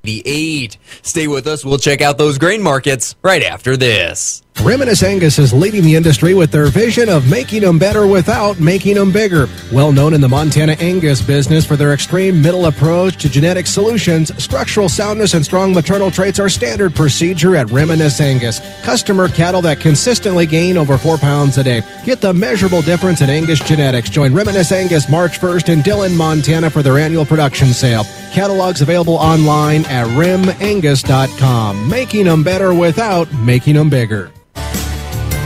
$1.98. Stay with us. We'll check out those grain markets right after this. Reminisce Angus is leading the industry with their vision of making them better without making them bigger. Well known in the Montana Angus business for their extreme middle approach to genetic solutions, structural soundness and strong maternal traits are standard procedure at Reminisce Angus. Customer cattle that consistently gain over 4 pounds a day. Get the measurable difference in Angus genetics. Join Reminisce Angus March 1st in Dillon, Montana for their annual production sale. Catalogs available online at rimangus.com. Making them better without making them bigger.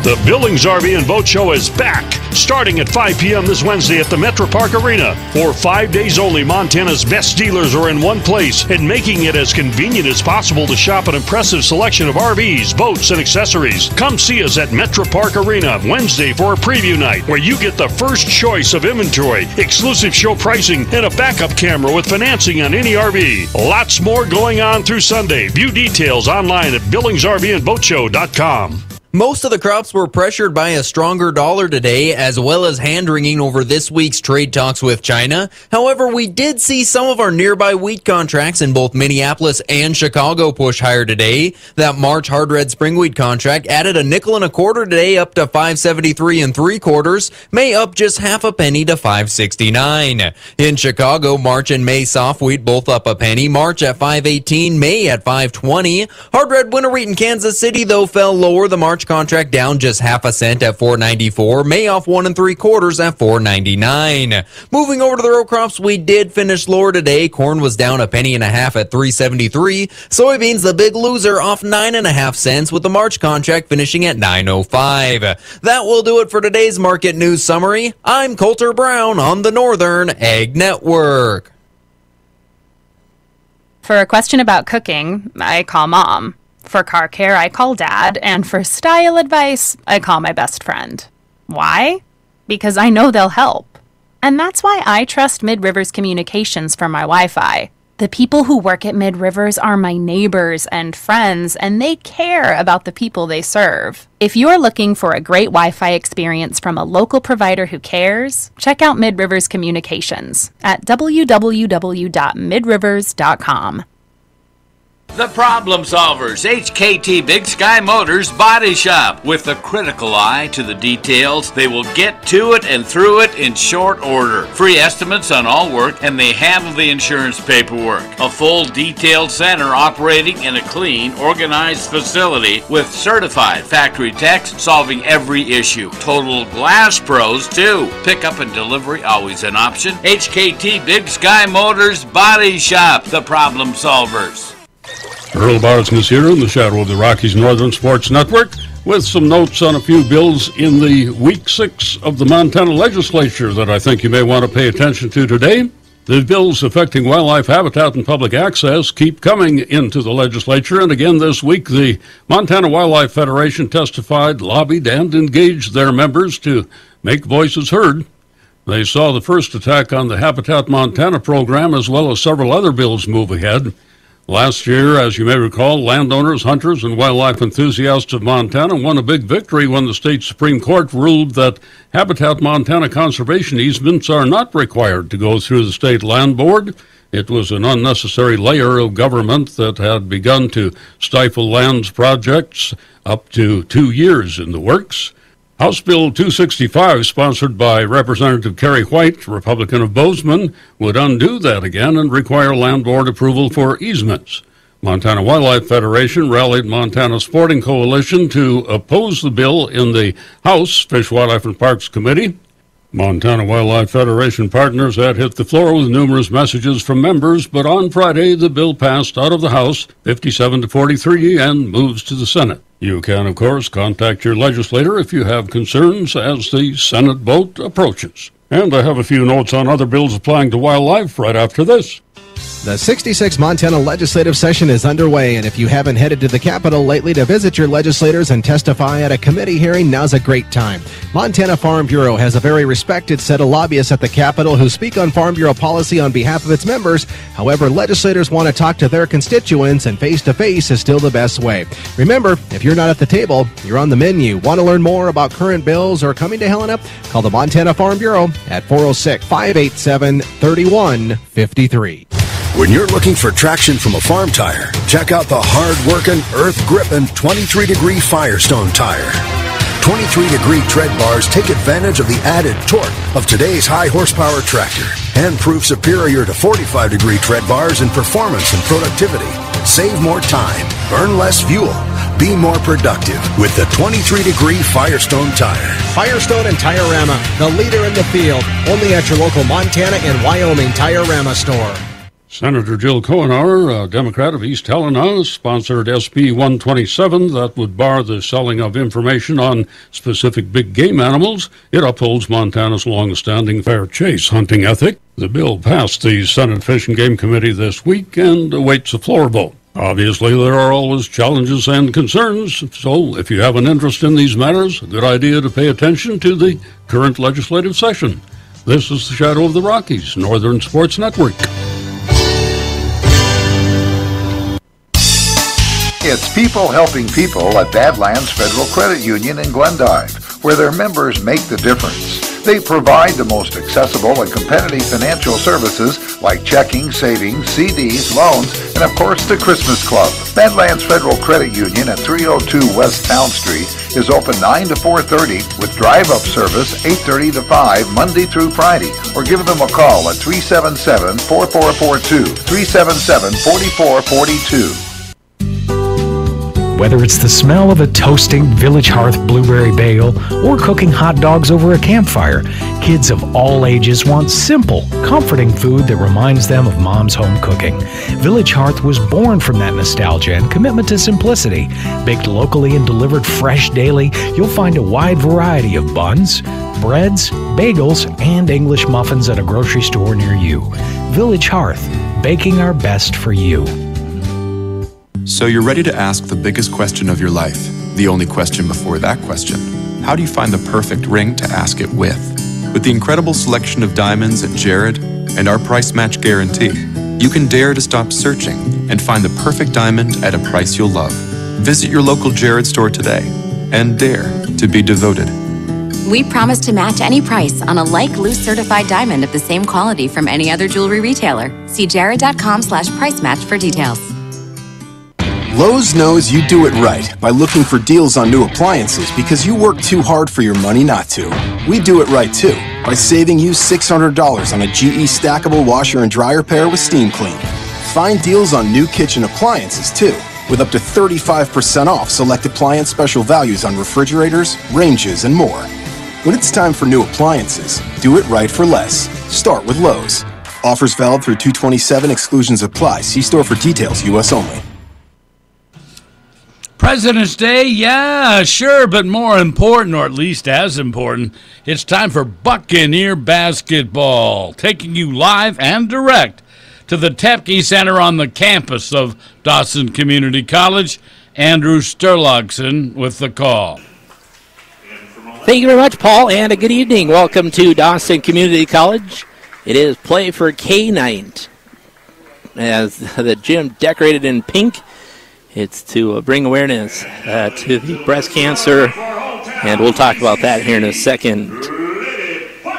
The Billings RV and Boat Show is back, starting at 5 p.m. this Wednesday at the Metro Park Arena. For 5 days only, Montana's best dealers are in one place and making it as convenient as possible to shop an impressive selection of RVs, boats, and accessories. Come see us at Metro Park Arena Wednesday for a preview night where you get the first choice of inventory, exclusive show pricing, and a backup camera with financing on any RV. Lots more going on through Sunday. View details online at BillingsRVandBoatShow.com. Most of the crops were pressured by a stronger dollar today, as well as hand-wringing over this week's trade talks with China. However, we did see some of our nearby wheat contracts in both Minneapolis and Chicago push higher today. That March hard red spring wheat contract added a nickel and a quarter today, up to 5.73 3/4. May up just half a penny to 5.69. In Chicago, March and May soft wheat both up a penny. March at 5.18, May at 5.20. Hard red winter wheat in Kansas City, though, fell lower. The March contract down just half a cent at 4.94. May off 1 3/4 at 4.99. Moving over to the row crops, we did finish lower today. Corn was down a penny and a half at 3.73. Soybeans, the big loser, off 9.5 cents, with the March contract finishing at 9.05. That will do it for today's market news summary. I'm Coulter Brown on the Northern Ag Network. For a question about cooking, I call Mom. For car care, I call Dad. And for style advice, I call my best friend. Why? Because I know they'll help. And that's why I trust Mid-Rivers Communications for my Wi-Fi. The people who work at Mid-Rivers are my neighbors and friends, and they care about the people they serve. If you're looking for a great Wi-Fi experience from a local provider who cares, check out Mid-Rivers Communications at www.midrivers.com. The Problem Solvers, HKT Big Sky Motors Body Shop. With a critical eye to the details, they will get to it and through it in short order. Free estimates on all work, and they handle the insurance paperwork. A full detailed center operating in a clean, organized facility with certified factory techs solving every issue. Total glass pros, too. Pickup and delivery always an option. HKT Big Sky Motors Body Shop. The Problem Solvers. Earl Barson's here in the shadow of the Rockies Northern Sports Network with some notes on a few bills in the Week 6 of the Montana Legislature that I think you may want to pay attention to today. The bills affecting wildlife habitat and public access keep coming into the legislature, and again this week the Montana Wildlife Federation testified, lobbied, and engaged their members to make voices heard. They saw the first attack on the Habitat Montana program as well as several other bills move ahead. Last year, as you may recall, landowners, hunters, and wildlife enthusiasts of Montana won a big victory when the state Supreme Court ruled that Habitat Montana conservation easements are not required to go through the state land board. It was an unnecessary layer of government that had begun to stifle lands projects up to 2 years in the works. House Bill 265, sponsored by Representative Kerry White, Republican of Bozeman, would undo that again and require land board approval for easements. Montana Wildlife Federation rallied Montana Sporting Coalition to oppose the bill in the House Fish, Wildlife, and Parks Committee. Montana Wildlife Federation partners had hit the floor with numerous messages from members, but on Friday the bill passed out of the House 57-43 and moves to the Senate. You can, of course, contact your legislator if you have concerns as the Senate vote approaches. And I have a few notes on other bills applying to wildlife right after this. The 66th Montana legislative session is underway, and if you haven't headed to the Capitol lately to visit your legislators and testify at a committee hearing, now's a great time. Montana Farm Bureau has a very respected set of lobbyists at the Capitol who speak on Farm Bureau policy on behalf of its members. However, legislators want to talk to their constituents, and face-to-face is still the best way. Remember, if you're not at the table, you're on the menu. Want to learn more about current bills or coming to Helena? Call the Montana Farm Bureau at 406-587-3153. When you're looking for traction from a farm tire, check out the hard-working, earth-gripping 23-degree Firestone tire. 23-degree tread bars take advantage of the added torque of today's high-horsepower tractor and prove superior to 45-degree tread bars in performance and productivity. Save more time, burn less fuel, be more productive with the 23-degree Firestone tire. Firestone and Tire-Rama, the leader in the field. Only at your local Montana and Wyoming Tire-Rama store. Senator Jill Cohenauer, a Democrat of East Helena, sponsored SB 127 that would bar the selling of information on specific big game animals. It upholds Montana's long-standing fair chase hunting ethic. The bill passed the Senate Fish and Game Committee this week and awaits a floor vote. Obviously, there are always challenges and concerns, so if you have an interest in these matters, a good idea to pay attention to the current legislative session. This is the Shadow of the Rockies, Northern Sports Network. It's people helping people at Badlands Federal Credit Union in Glendive, where their members make the difference. They provide the most accessible and competitive financial services like checking, savings, CDs, loans, and of course the Christmas Club. Badlands Federal Credit Union at 302 West Town Street is open 9 to 4:30 with drive-up service 8:30 to 5 Monday through Friday. Or give them a call at 377-4442, 377-4442. Whether it's the smell of a toasting Village Hearth blueberry bagel or cooking hot dogs over a campfire, kids of all ages want simple, comforting food that reminds them of mom's home cooking. Village Hearth was born from that nostalgia and commitment to simplicity. Baked locally and delivered fresh daily, you'll find a wide variety of buns, breads, bagels, and English muffins at a grocery store near you. Village Hearth, baking our best for you. So you're ready to ask the biggest question of your life, the only question before that question. How do you find the perfect ring to ask it with? With the incredible selection of diamonds at Jared and our price match guarantee, you can dare to stop searching and find the perfect diamond at a price you'll love. Visit your local Jared store today and dare to be devoted. We promise to match any price on a like loose certified diamond of the same quality from any other jewelry retailer. See jared.com/price match for details. Lowe's knows you do it right by looking for deals on new appliances because you work too hard for your money not to. We do it right too by saving you $600 on a GE stackable washer and dryer pair with steam clean. Find deals on new kitchen appliances too, with up to 35% off select appliance special values on refrigerators, ranges, and more. When it's time for new appliances, do it right for less. Start with Lowe's. Offers valid through 2/27. Exclusions apply. See store for details. U.S. only. President's Day, yeah, sure, but more important, or at least as important, it's time for Buccaneer basketball, taking you live and direct to the Tepke Center on the campus of Dawson Community College. Andrew Sturlogson with the call. Thank you very much, Paul, and a good evening. Welcome to Dawson Community College. It is Play for K night, as the gym decorated in pink. It's to bring awareness to the breast cancer, and we'll talk about that here in a second.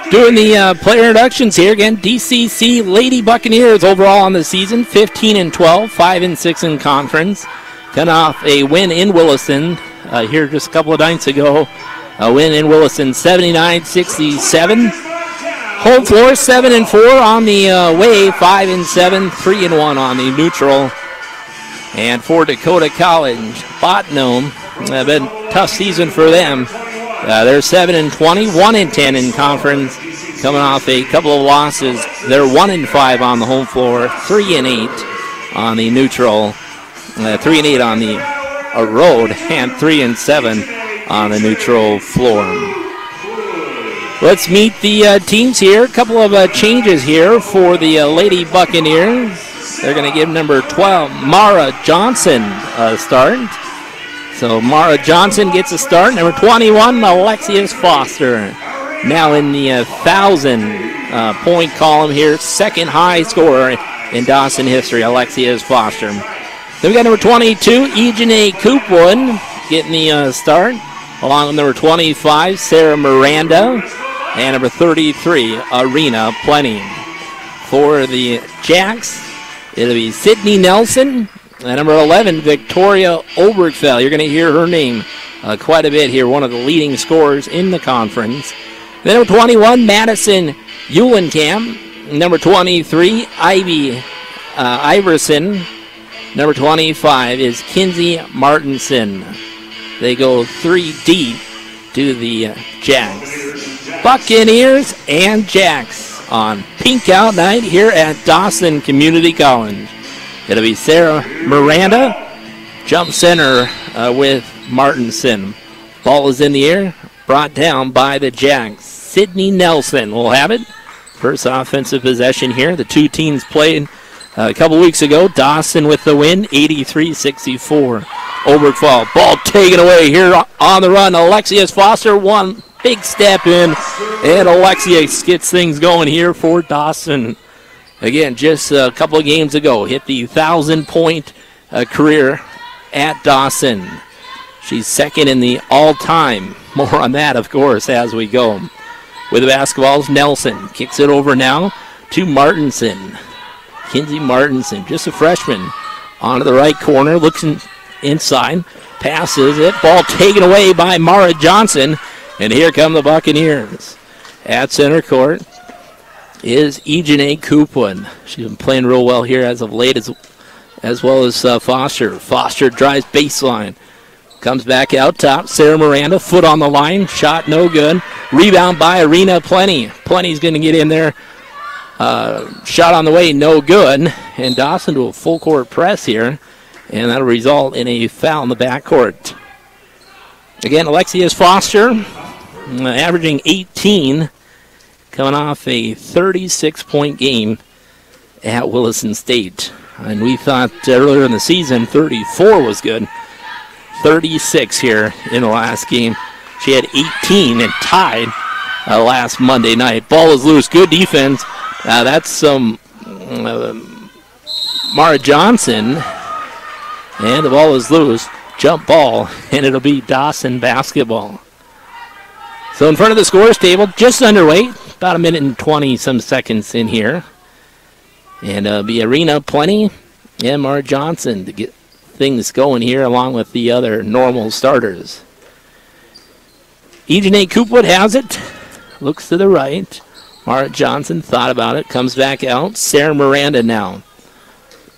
Doing the player introductions here again, DCC Lady Buccaneers overall on the season, 15-12, 5-6 in conference. Coming off a win in Williston here just a couple of nights ago. A win in Williston, 79-67. Home floor, 7-4 on the way, 5-7, 3-1 on the neutral. And for Dakota College, Bottineau, been a tough season for them. They're 7-20, 1-10 in conference, coming off a couple of losses. They're 1-5 on the home floor, 3-8 on the neutral, 3-8 on the road, and 3-7 on the neutral floor. Let's meet the teams here. A couple of changes here for the Lady Buccaneers. They're going to give number 12, Mara Johnson, a start. So Mara Johnson gets a start. Number 21, Alexius Foster. Now in the 1,000-point column here, second high scorer in Dawson history, Alexius Foster. Then we got number 22, Ejene Coopwood, getting the start. Along with number 25, Sarah Miranda. And number 33, Arena Plenty. For the Jacks, It'll be Sydney Nelson. And number 11, Victoria Obergfell. You're going to hear her name quite a bit here, one of the leading scorers in the conference. Then number 21, Madison Eulenkamp. Number 23, Ivy Iverson. Number 25 is Kinsey Martinson. They go 3 deep to the Jacks. Buccaneers and Jacks on Pink Out Night here at Dawson Community College. It'll be Sarah Miranda, jump center with Martinson. Ball is in the air, brought down by the Jacks. Sydney Nelson will have it. First offensive possession here. The two teams played a couple weeks ago. Dawson with the win, 83-64. Obergfell, ball taken away here on the run. Alexius Foster, one big step in, and Alexius gets things going here for Dawson. Again, just a couple of games ago, hit the 1,000-point career at Dawson. She's second in the all-time. More on that, of course, as we go. With the basketballs, Nelson kicks it over now to Martinson. Kinsey Martinson, just a freshman, onto the right corner, looks inside, passes it, ball taken away by Mara Johnson, and here come the Buccaneers. At center court is Ejene Coopwood. She's been playing real well here as of late, as well as Foster. Foster drives baseline. Comes back out top. Sarah Miranda, foot on the line. Shot no good. Rebound by Arena Plenty. Plenty's going to get in there. Shot on the way, no good. And Dawson to a full court press here. And that'll result in a foul in the backcourt. Again, Alexius Foster, averaging 18. Coming off a 36-point game at Williston State. And we thought earlier in the season 34 was good. 36 here in the last game. She had 18 and tied last Monday night. Ball is loose. Good defense. That's some Mara Johnson. And the ball is loose. Jump ball. And it'll be Dawson basketball. So in front of the scores table, just underway. About a minute and 20-some seconds in here. And it'll be Arena Plenty and Mara Johnson to get things going here along with the other normal starters. Ejene Coopwood has it. Looks to the right. Mara Johnson thought about it. Comes back out. Sarah Miranda now.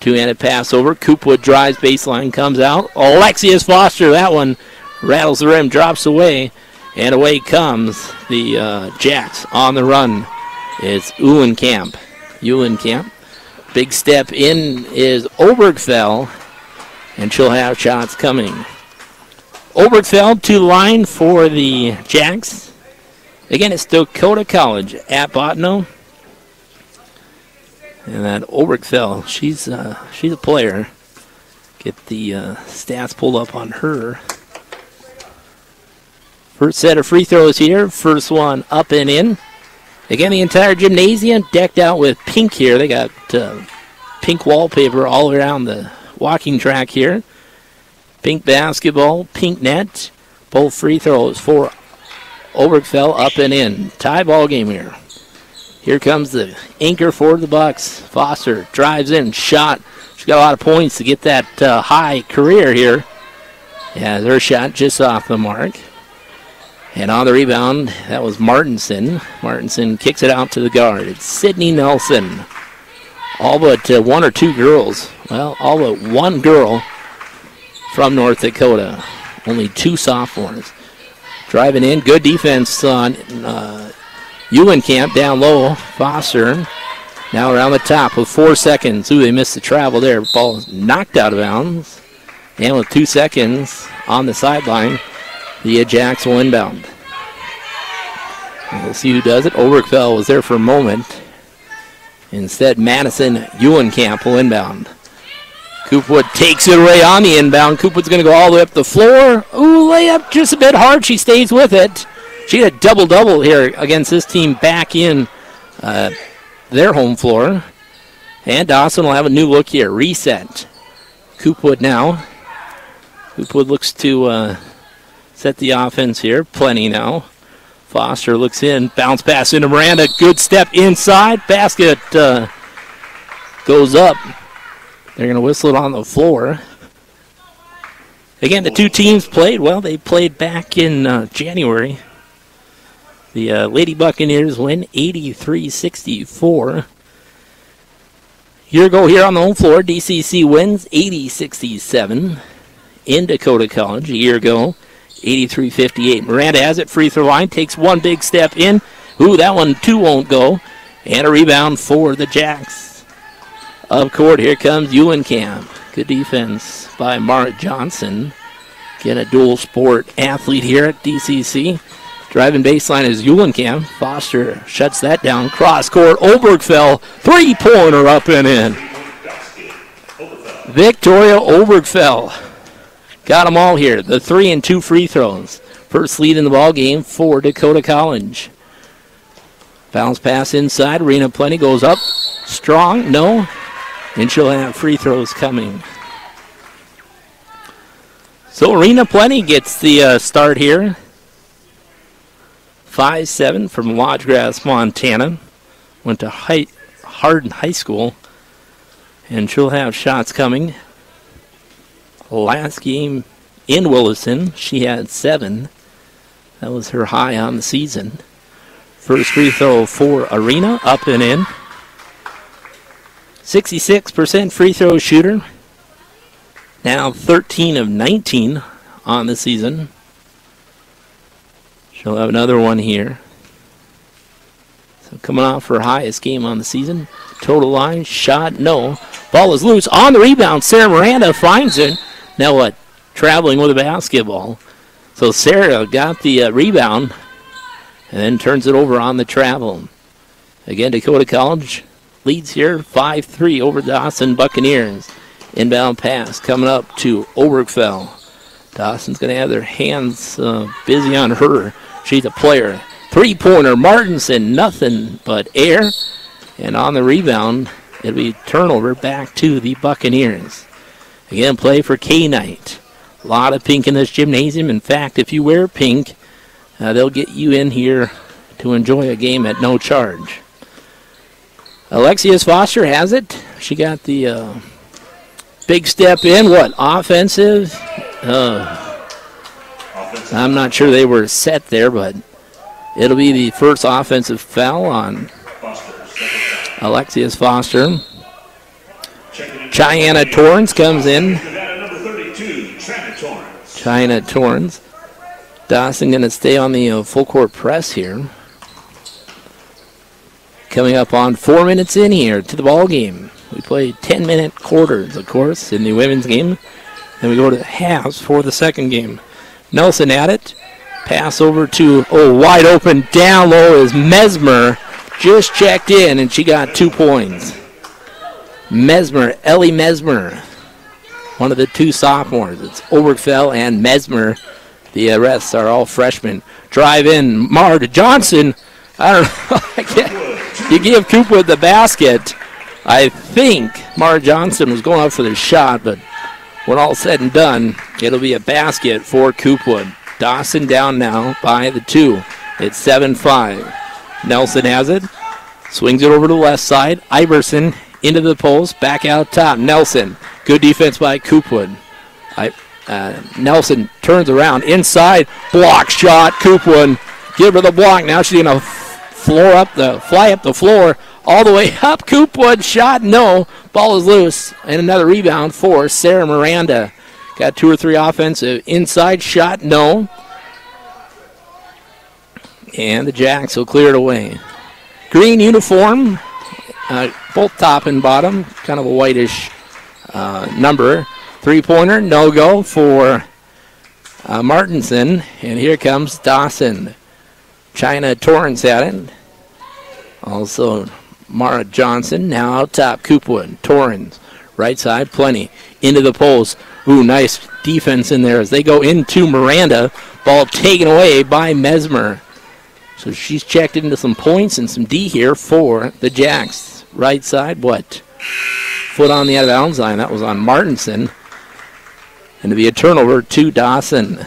Two-handed pass over. Coopwood drives baseline. Comes out. Alexius Foster. That one rattles the rim. Drops away. And away comes the Jacks on the run. It's Eulenkamp. Big step in is Obergfell. And she'll have shots coming. Obergfell to line for the Jacks. Again, it's Dakota College at Bottineau. And that Obergfell, she's a player. Get the stats pulled up on her. First set of free throws here. First one up and in. Again, the entire gymnasium decked out with pink here. They got pink wallpaper all around the walking track here. Pink basketball, pink net. Both free throws for Obergfell up and in. Tie ball game here. Here comes the anchor for the Bucks. Foster drives in, shot. She's got a lot of points to get that high career here. Yeah, their shot just off the mark. And on the rebound, that was Martinson. Martinson kicks it out to the guard. It's Sydney Nelson. All but one or two girls. Well, all but one girl from North Dakota. Only two sophomores. Driving in. Good defense on Eulenkamp down low. Foster now around the top with 4 seconds. Ooh, they missed the travel there. Ball is knocked out of bounds. And with 2 seconds on the sideline, the Jacks will inbound. We'll see who does it. Obergfell was there for a moment. Instead, Madison Eulenkamp will inbound. Coopwood takes it away on the inbound. Coopwood's going to go all the way up the floor. Ooh, layup just a bit hard. She stays with it. She had a double-double here against this team back in their home floor. And Dawson will have a new look here. Reset. Coopwood now. Coopwood looks to set the offense here. Plenty now. Foster looks in. Bounce pass into Miranda. Good step inside. Basket goes up They're going to whistle it on the floor. Again, the two teams played. Well, they played back in January. The Lady Buccaneers win 83-64. Year ago here on the home floor, DCC wins 80-67 in Dakota College. A year ago, 83-58. Miranda has it, free throw line, takes one big step in. Ooh, that one too won't go. And a rebound for the Jacks. Up court, here comes Eulenkamp. Good defense by Mara Johnson. Again, a dual sport athlete here at DCC. Driving baseline is Eulenkamp. Foster shuts that down. Cross court, Obergfell. Three-pointer up and in. Victoria Obergfell. Got them all here. The 3 and 2 free throws. First lead in the ball game for Dakota College. Bounce pass inside. Rena Plenty goes up. Strong. No. And she'll have free throws coming. So Rena Plenty gets the start here. 5'7" from Lodgegrass, Montana. Went to Hardin High School. And she'll have shots coming. Last game in Williston, she had 7. That was her high on the season. First free throw for Arena, up and in. 66% free throw shooter. Now 13 of 19 on the season. She'll have another one here. So coming off her highest game on the season. Total line, shot, no. Ball is loose. On the rebound, Sarah Miranda finds it. Now what? Traveling with a basketball. So Sarah got the rebound and then turns it over on the travel. Again, Dakota College leads here 5-3 over Dawson Buccaneers. Inbound pass coming up to Obergfell. Dawson's going to have their hands busy on her. She's a player. Three-pointer, Martinson, nothing but air. And on the rebound, it'll be turnover back to the Buccaneers. Again, play for K-Knight. A lot of pink in this gymnasium. In fact, if you wear pink, they'll get you in here to enjoy a game at no charge. Alexius Foster has it. She got the big step in. What? Offensive? I'm not sure they were set there, but it'll be the first offensive foul on Alexius Foster. Cheyenne Torrance comes in. China Torrance. Dawson going to stay on the full court press here. Coming up on 4 minutes in here to the ball game. We play 10-minute quarters, of course, in the women's game. Then we go to the halves for the second game. Nelson at it. Pass over to, wide open. Down low is Mesmer. Just checked in, and she got 2 points. Mesmer, Ellie Mesmer. One of the 2 sophomores. It's Obergfell and Mesmer. The rest are all freshmen. Drive in, Mara Johnson. I don't know. You give Coopwood the basket. I think Mara Johnson was going up for the shot, but when all's said and done, it'll be a basket for Coopwood. Dawson down now by the 2. It's 7-5. Nelson has it. Swings it over to the left side. Iverson into the post. Back out top. Nelson. Good defense by Coopwood. Nelson turns around. Inside. Block shot. Coopwood. Give her the block. Now she's going to fly up the floor. All the way up. Coopwood shot. No. Ball is loose. And another rebound for Sarah Miranda. Got 2 or 3 offensive. Inside shot. No. And the Jacks will clear it away. Green uniform. Both top and bottom. Kind of a whitish number. Three-pointer. No go for Martinson. And here comes Dawson. China Torrance at it. Also Mara Johnson. Now out top. Coopwood. Torrance. Right side. Plenty. Into the post. Ooh, nice defense in there as they go into Miranda. Ball taken away by Mesmer. So she's checked into some points and some D here for the Jacks. Right side, what? Foot on the out-of-bounds line. That was on Martinson. And to be a turnover to Dawson.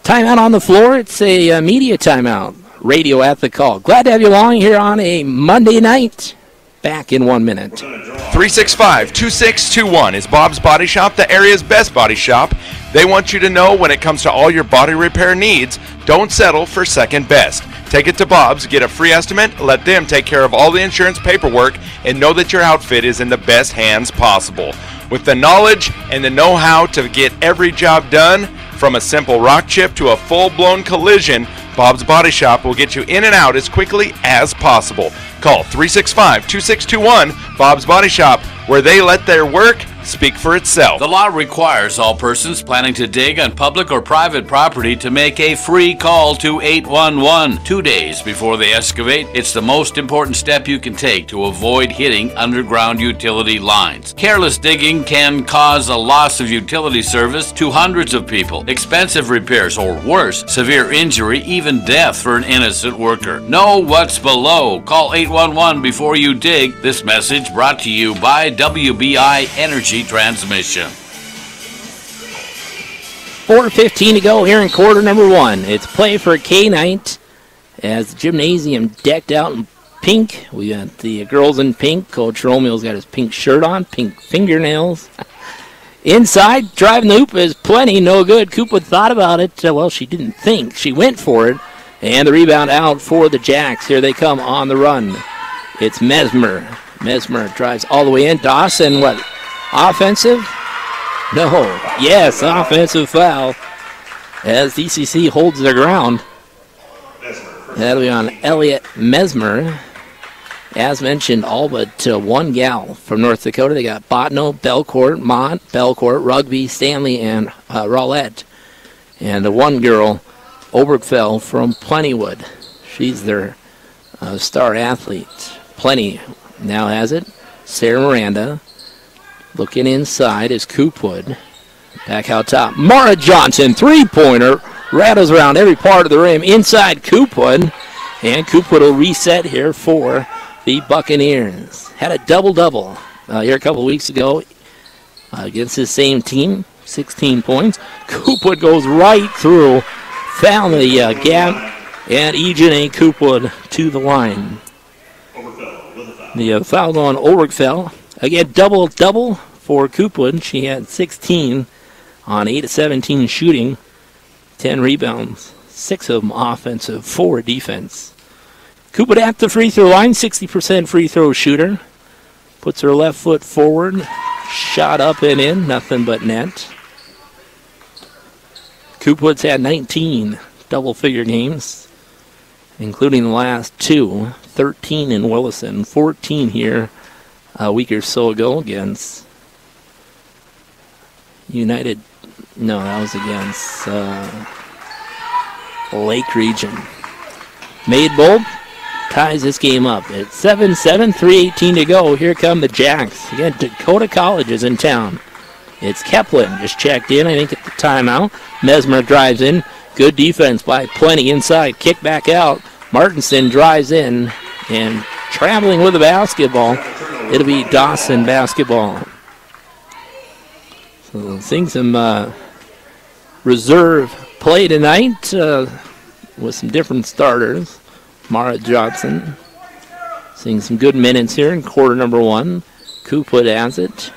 Timeout on the floor. It's a media timeout. Radio at the call. Glad to have you along here on a Monday night. back in 1 minute. 365-2621 is Bob's Body Shop, the area's best body shop. They want you to know when it comes to all your body repair needs, don't settle for second best. Take it to Bob's, get a free estimate, let them take care of all the insurance paperwork, and know that your outfit is in the best hands possible. With the knowledge and the know-how to get every job done, from a simple rock chip to a full-blown collision, Bob's Body Shop will get you in and out as quickly as possible. Call 365-2621, Bob's Body Shop, where they let their work speak for itself. The law requires all persons planning to dig on public or private property to make a free call to 811 2 days before they excavate. It's the most important step you can take to avoid hitting underground utility lines. Careless digging can cause a loss of utility service to hundreds of people, expensive repairs, or worse, severe injury, even death for an innocent worker. Know what's below. Call 811 before you dig. This message brought to you by WBI Energy Transmission. 4:15 to go here in quarter number 1. It's play for K night as the gymnasium decked out in pink. We got the girls in pink. Coach Romeo's got his pink shirt on, pink fingernails. Inside, driving the hoop is plenty, no good. Cooper thought about it. Well, she didn't think. She went for it. And the rebound out for the Jacks. Here they come on the run. It's Mesmer. Mesmer drives all the way in. Dawson, what? Offensive? No. Yes, offensive foul as DCC holds their ground. That'll be on Elliot Mesmer. As mentioned, all but one gal from North Dakota. They got Bottineau, Belcourt, Mont, Belcourt, Rugby, Stanley, and Rowlett. And the one girl, Obergfell from Plentywood. She's their star athlete. Plenty now has it. Sarah Miranda. Looking inside is Coopwood. Back out top. Mara Johnson, three-pointer. Rattles around every part of the rim. Inside Coopwood. And Coopwood will reset here for the Buccaneers. Had a double-double here a couple weeks ago against his same team. 16 points. Coopwood goes right through. Found the gap. And Ejane Coopwood to the line. The foul on Obergfell. Again, double-double for Coopwood. She had 16 on 8 of 17 shooting, 10 rebounds, 6 of them offensive, 4 defense. Coopwood at the free throw line, 60% free throw shooter. Puts her left foot forward, shot up and in, nothing but net. Coopwood's had 19 double-figure games, including the last 2, 13 in Williston, 14 here a week or so ago against United. No, that was against Lake Region. Maidbold ties this game up at 7-7, 3:18 to go. Here come the Jacks. Again, Dakota College is in town. It's Keplin just checked in, I think, at the timeout. Mesmer drives in. Good defense by Plenty inside. Kick back out. Martinson drives in and traveling with the basketball. It'll be Dawson basketball. So seeing some reserve play tonight with some different starters. Mara Johnson seeing some good minutes here in quarter number 1. Coopwood has it.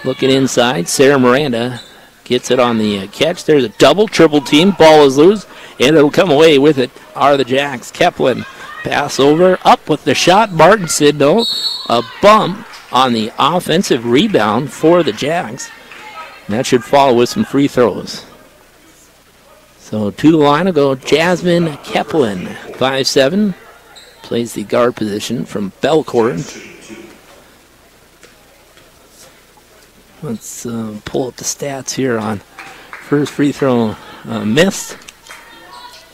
Looking inside. Sarah Miranda gets it on the catch. There's a double, triple team. Ball is loose, and it'll come away with it are the Jacks. Keplin pass over, up with the shot. Martinson, though, a bump on the offensive rebound for the Jacks. And that should follow with some free throws. So to the line will go Jasmine Keplin, 5'7", plays the guard position from Belcourt. Let's pull up the stats here on first free throw missed.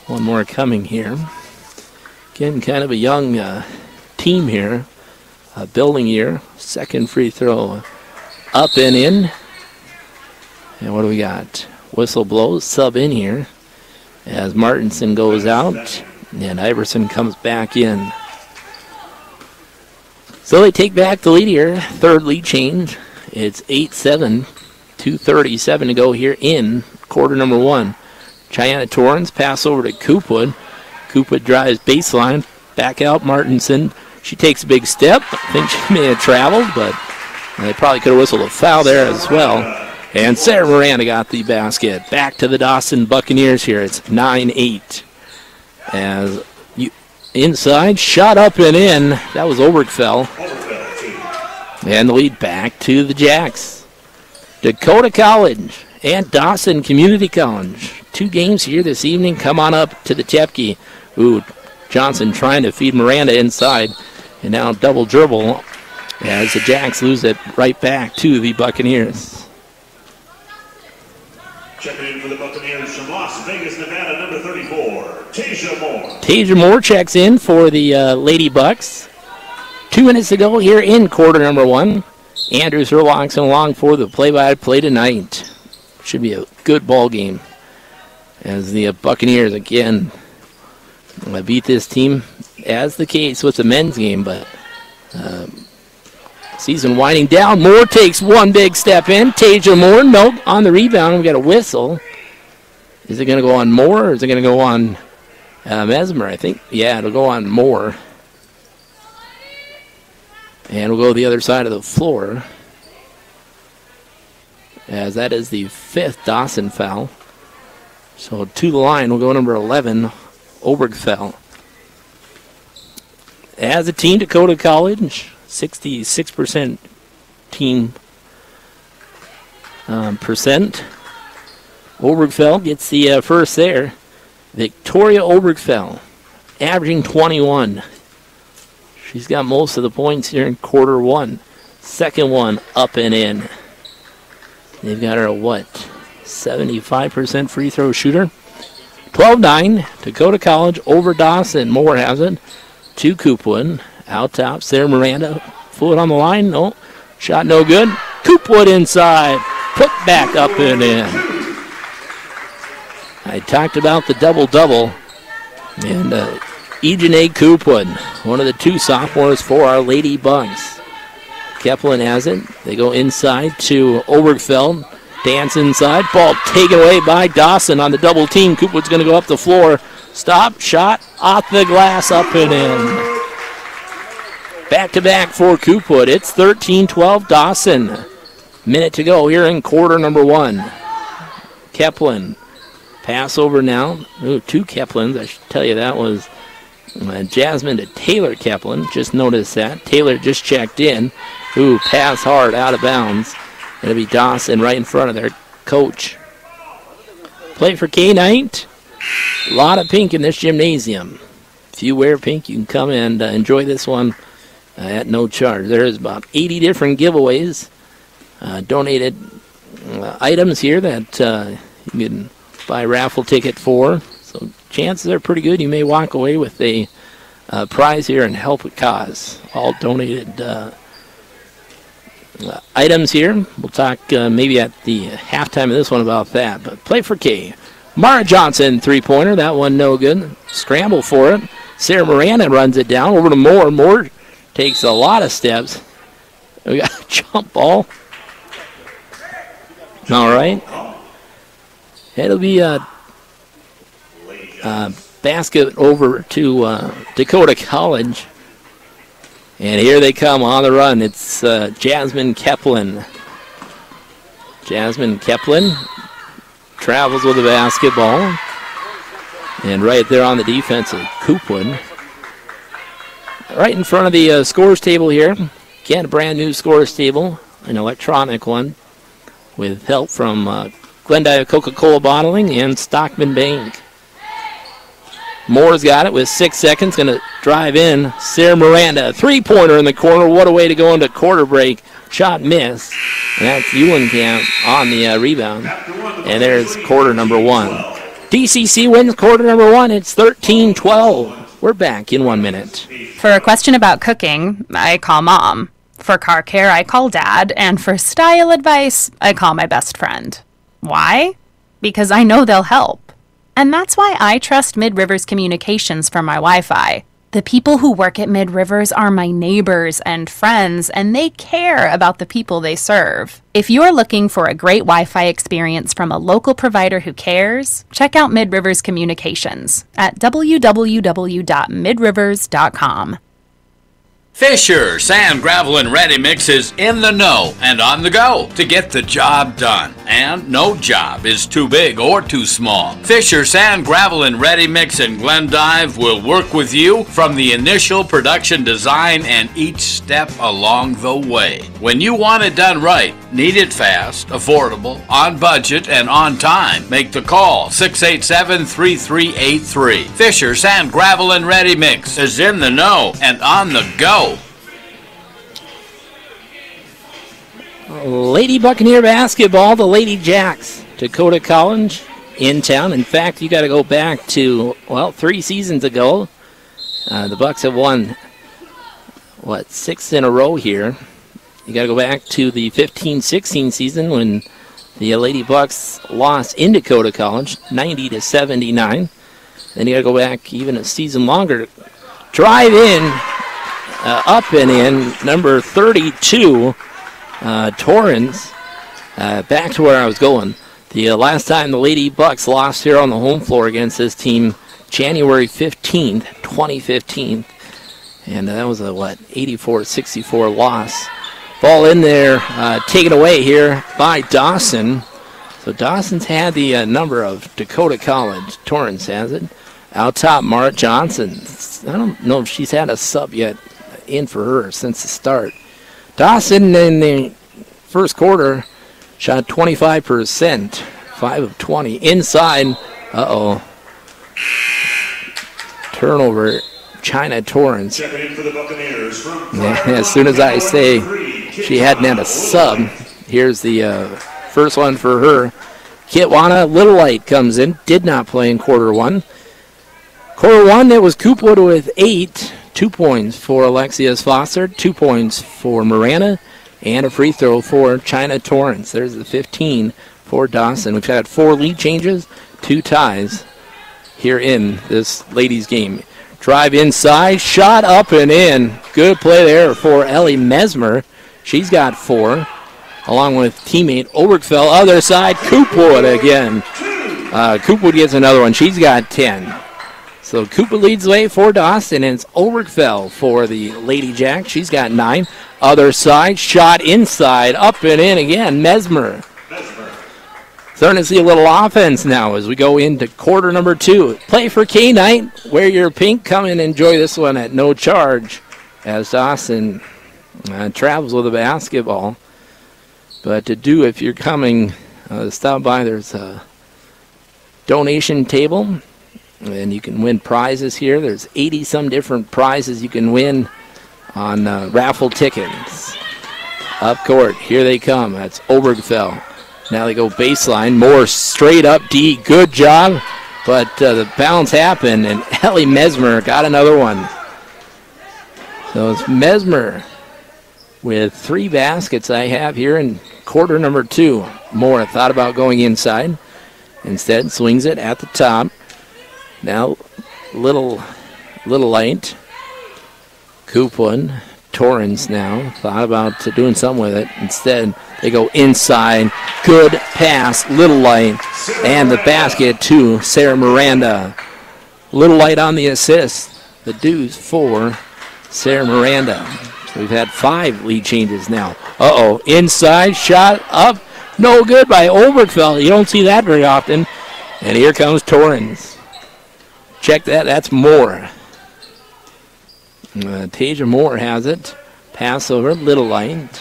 One more coming here. Again, kind of a young team here. Building year. Second free throw up and in. And what do we got? Whistle blows, sub in here as Martinson goes out and Iverson comes back in. So they take back the lead here. Third lead change. It's 8-7, 2:37 to go here in quarter number 1. Cheyenne Torrance pass over to Coopwood. Coopwood drives baseline. Back out Martinson. She takes a big step. I think she may have traveled, but they probably could have whistled a foul there as well. And Sarah Miranda got the basket. Back to the Dawson Buccaneers here. It's 9-8. As inside, shot up and in. That was Obergfell. And the lead back to the Jacks. Dakota College and Dawson Community College. 2 games here this evening. Come on up to the Tepke. Ooh, Johnson trying to feed Miranda inside. And now double dribble as the Jacks lose it right back to the Buccaneers. Checking in for the Buccaneers from Las Vegas, Nevada, number 34, Tasia Moore. Tasia Moore checks in for the Lady Bucks. 2 minutes to go here in quarter number 1. Andrews Herlockson along for the play-by-play tonight. Should be a good ball game as the Buccaneers again beat this team, as the case with the men's game, but season winding down. Moore takes one big step in. Tasia Moore, nope, on the rebound. We got a whistle. Is it going to go on Moore or is it going to go on Mesmer? I think, yeah, it'll go on Moore. And we'll go to the other side of the floor, as that is the 5th Dawson foul. So to the line will go number 11, Obergfell. As a team, Dakota College, 66% team percent. Obergfell gets the first there. Victoria Obergfell, averaging 21. She's got most of the points here in quarter 1. Second one, up and in. They've got her a 75% free throw shooter. 12-9, Dakota College over Dawson. Moore has it to Coopwood. Out top, Sarah Miranda. Foot on the line, no. Shot no good. Coopwood inside. Put back up and in. I talked about the double-double. And Ejane Coopwood, one of the 2 sophomores for our Lady Bugs. Keplin has it. They go inside to Obergfell. Dance inside. Ball taken away by Dawson on the double team. Coopwood's going to go up the floor. Stop. Shot off the glass. Up and in. Back-to-back for Coopwood. It's 13-12 Dawson. Minute to go here in quarter number 1. Keplin. Pass over now. Ooh, 2 Keplins. I should tell you that was Jasmine to Taylor Keplin. Just noticed that. Taylor just checked in. Ooh, pass hard, out of bounds. It'll be Dawson right in front of their coach. Play for K-Night. A lot of pink in this gymnasium. If you wear pink, you can come and enjoy this one at no charge. There's about 80 different giveaways. Donated items here that you can buy a raffle ticket for. So chances are pretty good you may walk away with a prize here and help a cause. All donated items here. We'll talk maybe at the halftime of this one about that. But play for K. Mara Johnson, 3-pointer. That one no good. Scramble for it. Sarah Miranda runs it down over to Moore. Moore takes a lot of steps. We got a jump ball. All right. It'll be a basket over to Dakota College. And here they come on the run. It's Jasmine Keplin. Jasmine Keplin travels with the basketball. And right there on the defense of Coopwood. Right in front of the scores table here. Again, a brand new scores table. An electronic one with help from Glendive Coca-Cola Bottling and Stockman Bank. Moore's got it with 6 seconds. Going to drive in. Sarah Miranda, 3-pointer in the corner. What a way to go into quarter break. Shot miss. And that's Eulenkamp on the rebound. And there's quarter number 1. DCC wins quarter number 1. It's 13-12. We're back in 1 minute. For a question about cooking, I call Mom. For car care, I call Dad. And for style advice, I call my best friend. Why? Because I know they'll help. And that's why I trust Mid-Rivers Communications for my Wi-Fi. The people who work at Mid-Rivers are my neighbors and friends, and they care about the people they serve. If you're looking for a great Wi-Fi experience from a local provider who cares, check out Mid-Rivers Communications at www.midrivers.com. Fisher Sand, Gravel, and Ready Mix is in the know and on the go to get the job done. And no job is too big or too small. Fisher Sand, Gravel, and Ready Mix in Glendive will work with you from the initial production design and each step along the way. When you want it done right, need it fast, affordable, on budget, and on time, make the call 687-3383. Fisher Sand, Gravel, and Ready Mix is in the know and on the go. Lady Buccaneer basketball, the Lady Jacks, Dakota College in town. In fact, you got to go back to, 3 seasons ago. The Bucks have won, 6 in a row here. You got to go back to the 15-16 season when the Lady Bucks lost in Dakota College, 90-79. Then you got to go back even a season longer. Drive in, up and in, number 32. Torrens, back to where I was going. The last time the Lady Bucks lost here on the home floor against this team, January 15th, 2015. And that was a, 84-64 loss. Ball in there, taken away here by Dawson. So Dawson's had the number of Dakota College. Torrens has it. Out top, Mara Johnson. I don't know if she's had a sub yet in for her since the start. Dawson in the first quarter shot 25%, 5 of 20. Inside, turnover, China Torrens. As soon as I say she hadn't had a sub, here's the first one for her. Kitwana Little Light comes in, did not play in quarter one. Quarter one, it was Coopwood with 8. 2 points for Alexius Foster, 2 points for Miranda, and a free throw for China Torrens. There's the 15 for Dawson. We've had 4 lead changes, 2 ties here in this ladies' game. Drive inside, shot up and in. Good play there for Ellie Mesmer. She's got 4, along with teammate Obergfell. Other side, Coopwood again. Coopwood gets another one. She's got 10. So Cooper leads the way for Dawson, and it's Obergfell for the Lady Jack. She's got 9. Other side, shot inside, up and in again. Mesmer. Starting to see a little offense now as we go into quarter number 2. Play for K-Night. Wear your pink. Come and enjoy this one at no charge as Dawson travels with a basketball. But to do, if you're coming, stop by, there's a donation table. And you can win prizes here. There's 80-some different prizes you can win on raffle tickets. Up court, here they come. That's Obergfell. Now they go baseline. More straight up D. Good job. But the bounce happened, and Ellie Mesmer got another one. So it's Mesmer with 3 baskets I have here in quarter number 2. Moore thought about going inside. Instead, swings it at the top. Now, little light. Coopwood, Torrens now thought about doing something with it. Instead, they go inside. Good pass, Little Light, and the basket to Sarah Miranda. Little Light on the assist. The deuce for Sarah Miranda. So we've had 5 lead changes now. Inside, shot up. No good by Obergfell. You don't see that very often. And here comes Torrens. Check that. That's Moore. Tasia Moore has it. Pass over, Little Light.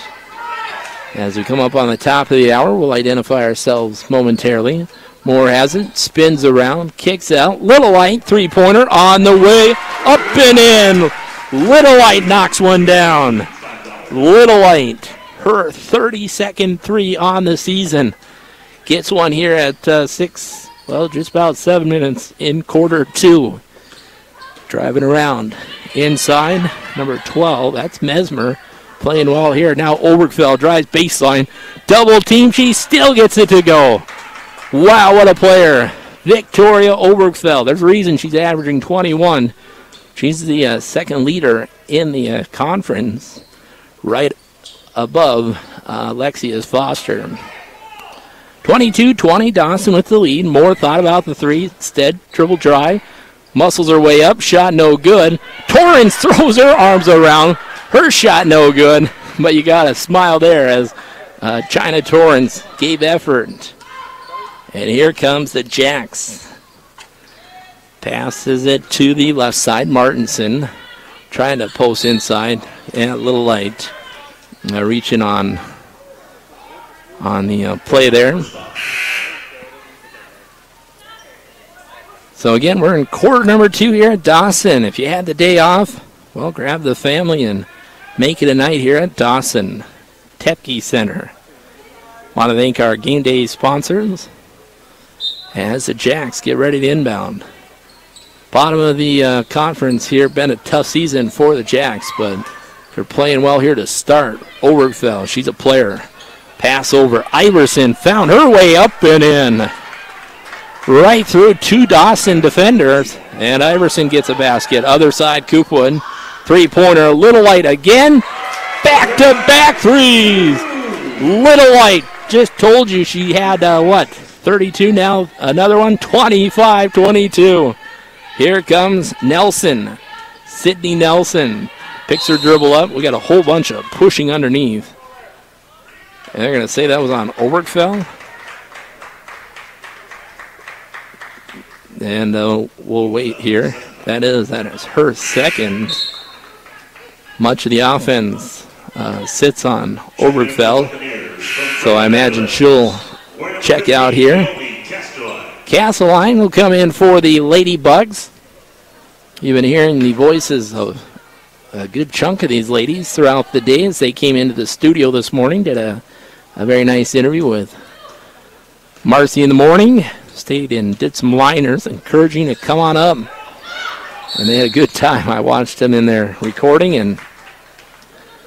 As we come up on the top of the hour, we'll identify ourselves momentarily. Moore has it. Spins around. Kicks out. Little Light, 3-pointer on the way. Up and in. Little Light knocks one down. Little Light, her 32nd 3 on the season. Gets one here at 6. Just about 7 minutes in quarter 2. Driving around. Inside, number 12, that's Mesmer. Playing well here. Now Obergfell drives baseline. Double team, she still gets it to go. Wow, what a player. Victoria Obergfell. There's a reason she's averaging 21. She's the second leader in the conference, right above Alexius Foster. 22-20, Dawson with the lead. Moore thought about the 3. Instead, dribble drive. Muscles her way up. Shot no good. Torrens throws her arms around. Her shot no good, but you got a smile there as China Torrance gave effort. And here comes the Jacks. Passes it to the left side. Martinson trying to post inside. And a little light. Reaching on the play there. So again, we're in quarter number 2 here at Dawson. If you had the day off, well, grab the family and make it a night here at Dawson Tepke Center. Want to thank our game day sponsors as the Jacks get ready to inbound. Bottom of the conference here, been a tough season for the Jacks, but they're playing well here to start. Obergfell, she's a player. Pass over. Iverson found her way up and in. Right through 2 Dawson defenders. And Iverson gets a basket. Other side, Coopwood. 3-pointer. Little Light again. Back-to-back threes. Little Light. Just told you she had, 32 now. Another one. 25-22. Here comes Nelson. Sydney Nelson. Picks her dribble up. We got a whole bunch of pushing underneath. And they're going to say that was on Obergfell. And we'll wait here. That is her second. Much of the offense sits on Obergfell. So I imagine she'll check out here. Castleline will come in for the Ladybugs. You've been hearing the voices of a good chunk of these ladies throughout the day as they came into the studio this morning. Did a very nice interview with Marcy in the morning. Stayed and did some liners, encouraging to come on up. And they had a good time. I watched them in there recording, and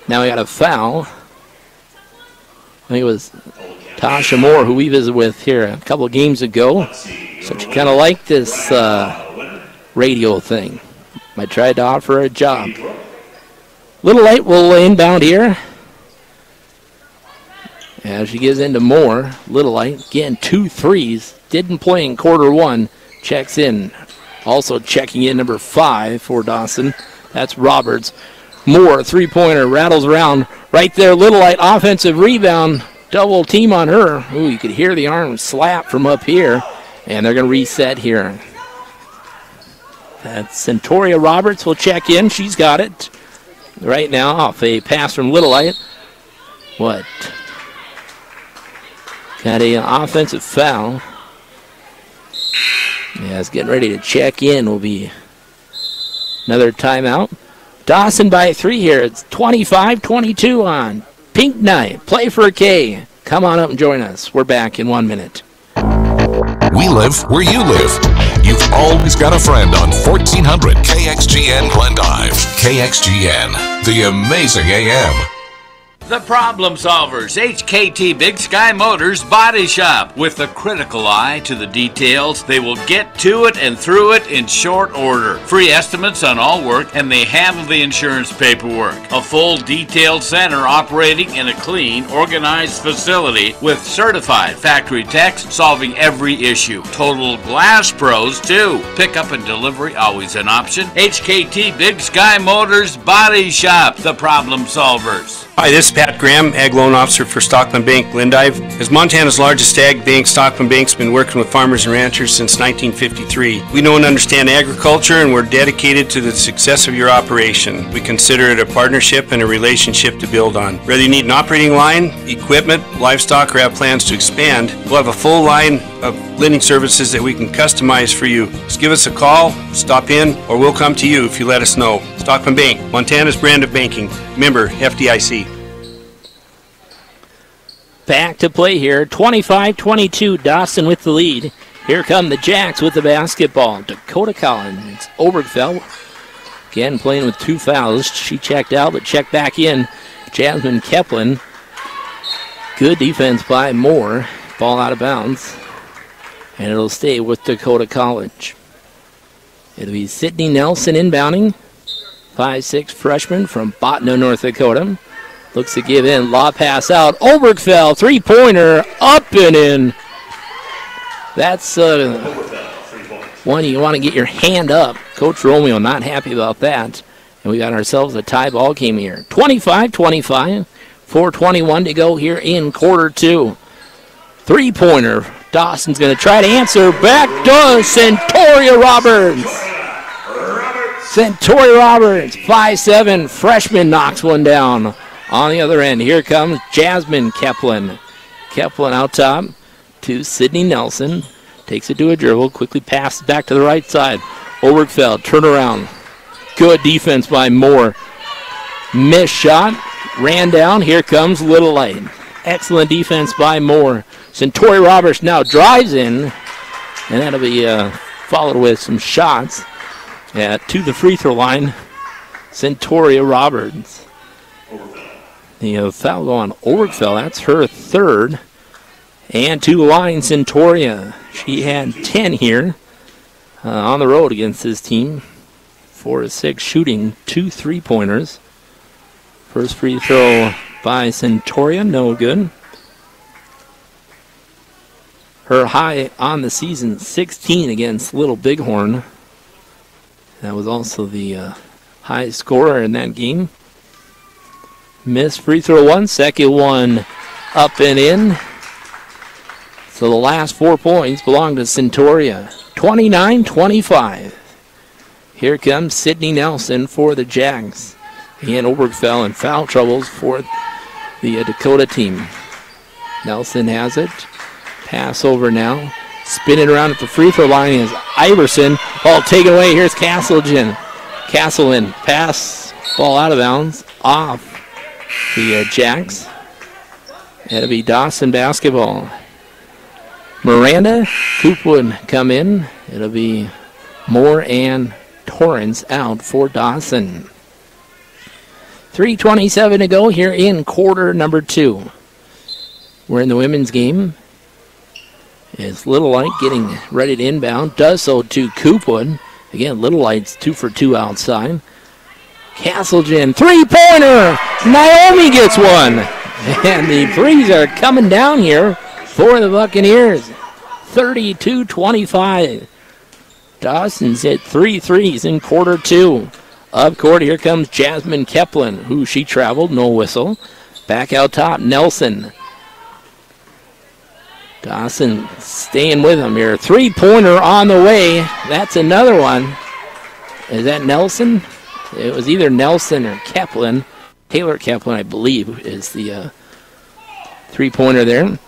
now we got a foul. I think it was Tasha Moore, who we visited with here a couple of games ago. So she kind of liked this radio thing. I tried to offer her a job. Little Light will inbound here. As she gets into Moore, Little Light, again, 2 threes. Didn't play in quarter 1. Checks in. Also checking in number 5 for Dawson. That's Roberts. Moore, 3-pointer, rattles around. Right there, Little Light, offensive rebound. Double team on her. Ooh, you could hear the arm slap from up here. And they're going to reset here. That's Centauria Roberts will check in. She's got it. Right now, off a pass from Little Light. What? Got an offensive foul. Yeah, it's getting ready to check in. Will be another timeout. Dawson by 3 here. It's 25-22 on Pink Night. Play for a K. Come on up and join us. We're back in 1 minute. We live where you live. You've always got a friend on 1400 KXGN Glendive. KXGN, the amazing AM. The Problem Solvers, HKT Big Sky Motors Body Shop. With a critical eye to the details, they will get to it and through it in short order. Free estimates on all work, and they handle the insurance paperwork. A full detailed center operating in a clean, organized facility with certified factory techs solving every issue. Total glass pros, too. Pickup and delivery always an option. HKT Big Sky Motors Body Shop. The Problem Solvers. Hi, this is Pat Graham, Ag Loan Officer for Stockman Bank Glendive. As Montana's largest ag bank, Stockman Bank's been working with farmers and ranchers since 1953. We know and understand agriculture, and we're dedicated to the success of your operation. We consider it a partnership and a relationship to build on. Whether you need an operating line, equipment, livestock, or have plans to expand, we'll have a full line of lending services that we can customize for you. Just give us a call, stop in, or we'll come to you if you let us know. Stockman Bank, Montana's brand of banking. Member FDIC. Back to play here. 25-22, Dawson with the lead. Here come the Jacks with the basketball. Dakota Collins, Obergfell. Again, playing with 2 fouls. She checked out, but checked back in. Jasmine Keplin. Good defense by Moore. Ball out of bounds. And it'll stay with Dakota College. It'll be Sydney Nelson inbounding. 5'6" freshman from Bottineau, North Dakota. Looks to give in. Law pass out. Obergfell, 3-pointer, up and in. That's one you want to get your hand up. Coach Romeo not happy about that. And we got ourselves a tie ball game here. 25-25, 4:21 to go here in quarter two. Three-pointer. Dawson's going to try to answer. Back does Centoria Roberts. Centoria Roberts, 5'7", freshman, knocks one down. On the other end, here comes Jasmine Keplin. Keplin out top to Sydney Nelson. Takes it to a dribble, quickly passes back to the right side. Obergfeld, turn around. Good defense by Moore. Missed shot, ran down. Here comes Little Light. Excellent defense by Moore. Centoria Roberts now drives in, and that'll be followed with some shots to the free throw line. Centoria Roberts. The foul go on Obergfeld. That's her third. And to the line, Centoria. She had 10 here on the road against this team. 4-6 shooting, 2 3-pointers. First free throw by Centoria, no good. Her high on the season, 16 against Little Bighorn. That was also the high scorer in that game. Missed free throw one, second one up and in. So the last 4 points belong to Centoria. 29-25. Here comes Sydney Nelson for the Jags. And Obergfeld in foul troubles for the Dakota team. Nelson has it. Pass over now. Spinning around at the free throw line is Iverson. Ball taken away. Here's Castleton. Pass. Ball out of bounds. Off the Jags. That'll be Dawson basketball. Miranda, Coop would come in. It'll be Moore and Torrance out for Dawson. 3:27 to go here in quarter number 2. We're in the women's game. It's Little Light getting ready to inbound. Does so to Coopwood. Again, Little Light's 2 for 2 outside. Castleton, three-pointer! Naomi gets one! And the threes are coming down here for the Buccaneers. 32-25. Dawson's hit 3 threes in quarter 2. Up court, here comes Jasmine Keplin, who she traveled, no whistle. Back out top, Nelson. Dawson staying with him here. Three-pointer on the way. That's another one. Is that Nelson? It was either Nelson or Keplin. Taylor Keplin, I believe, is the three-pointer there.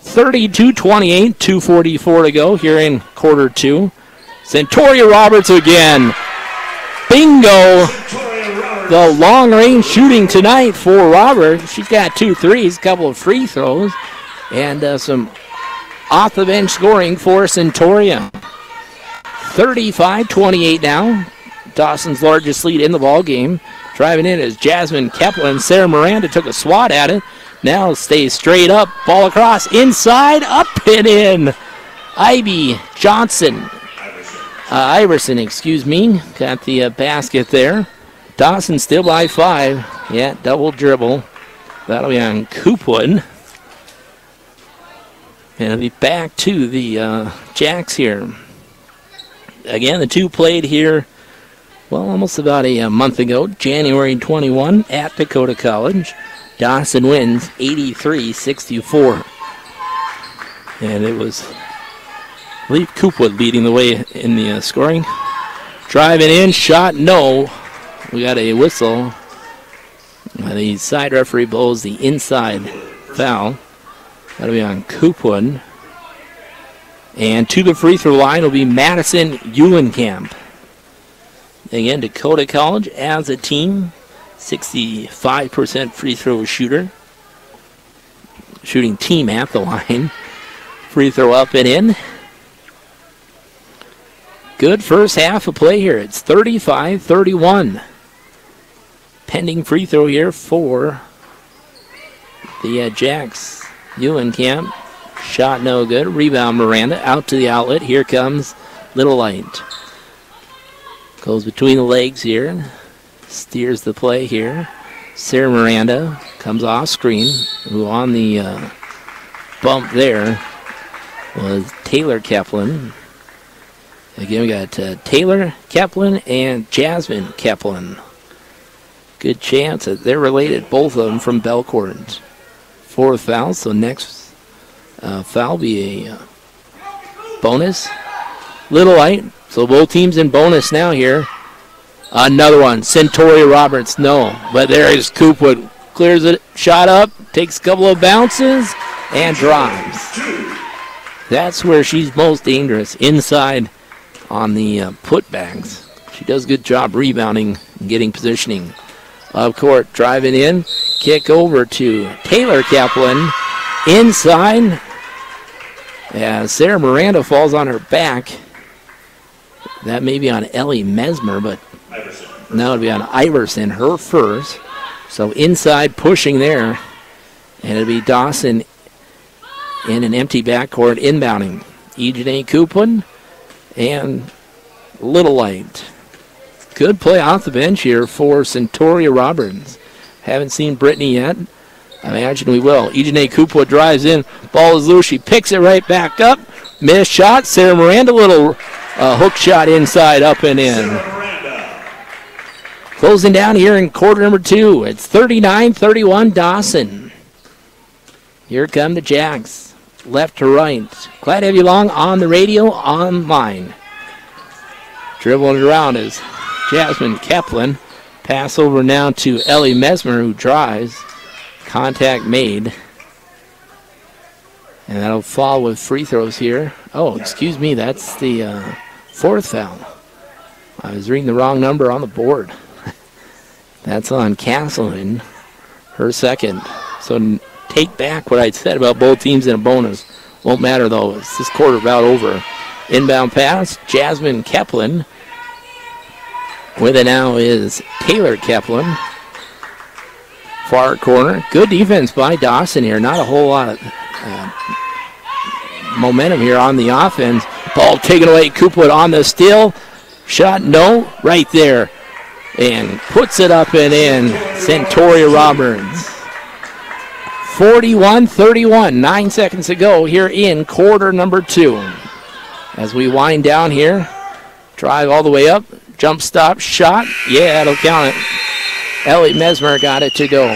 32-28, 2:44 to go here in quarter 2. Centoria Roberts again. Bingo! The long-range shooting tonight for Roberts. She's got 2 threes, a couple of free throws, and some off-the-bench scoring for Centoria. 35-28 now. Dawson's largest lead in the ball game. Driving in is Jasmine Keplin. Sarah Miranda took a swat at it. Now stays straight up. Ball across. Inside. Up and in. Ivy Johnson. Iverson, excuse me. Got the basket there. Dawson still by 5. Yeah, double dribble. That'll be on Coopwood. And it'll be back to the Jacks here. Again, the two played here, well, almost about a month ago, January 21 at Dakota College. Dawson wins 83-64. And it was, I believe, Coopwood leading the way in the scoring. Driving in, shot, no. We got a whistle. The side referee blows the inside foul. That'll be on Coopwood. And to the free throw line will be Madison Eulenkamp. Again, Dakota College as a team, 65% free throw shooter. Shooting team at the line. Free throw up and in. Good first half of play here. It's 35-31. Pending free throw here for the Jacks. Eulenkamp. Shot no good. Rebound Miranda. Out to the outlet. Here comes Little Light. Goes between the legs here. Steers the play here. Sarah Miranda comes off screen. Who on the bump there was Taylor Keplin. Again, we got Taylor Keplin and Jasmine Keplin Good chance that they're related, both of them from Belcourt. Fourth foul, so next foul will be a bonus. Little light, so both teams in bonus now here. Another one, Centauria Roberts, no. But there is Coopwood, clears it, shot up, takes a couple of bounces, and drives. That's where she's most dangerous, inside on the putbacks. She does a good job rebounding and getting positioning. Up court, driving in, kick over to Taylor Kaplan. Inside, as Sarah Miranda falls on her back. That may be on Ellie Mesmer, but now it'll be on Iverson, her first. So inside pushing there, and it'll be Dawson in an empty backcourt inbounding. Ejane Coupland and Little Light. Good play off the bench here for Centauria Roberts. Haven't seen Brittany yet. I imagine we will. Ejane Coupland drives in. Ball is loose. She picks it right back up. Missed shot. Sarah Miranda, little hook shot inside, up and in. Closing down here in quarter number 2. It's 39-31 Dawson. Here come the Jacks. Left to right. Glad to have you along on the radio, online. Dribbling it around is Jasmine Kaplan. Pass over now to Ellie Mesmer, who drives. Contact made. And that'll fall with free throws here. Oh, excuse me, that's the fourth foul. I was reading the wrong number on the board. That's on Castleton, her second. So take back what I said about both teams in a bonus. Won't matter, though. It's this quarter about over. Inbound pass, Jasmine Kaplan. With it now is Taylor Kaplan. Far corner. Good defense by Dawson here. Not a whole lot of momentum here on the offense. Ball taken away. Coopwood on the steal. Shot, no. Right there. And puts it up and in. Centauria Roberts. 41-31. 9 seconds to go here in quarter number 2. As we wind down here. Drive all the way up. Jump stop. Shot. Yeah, it'll count it. Ellie Mesmer got it to go.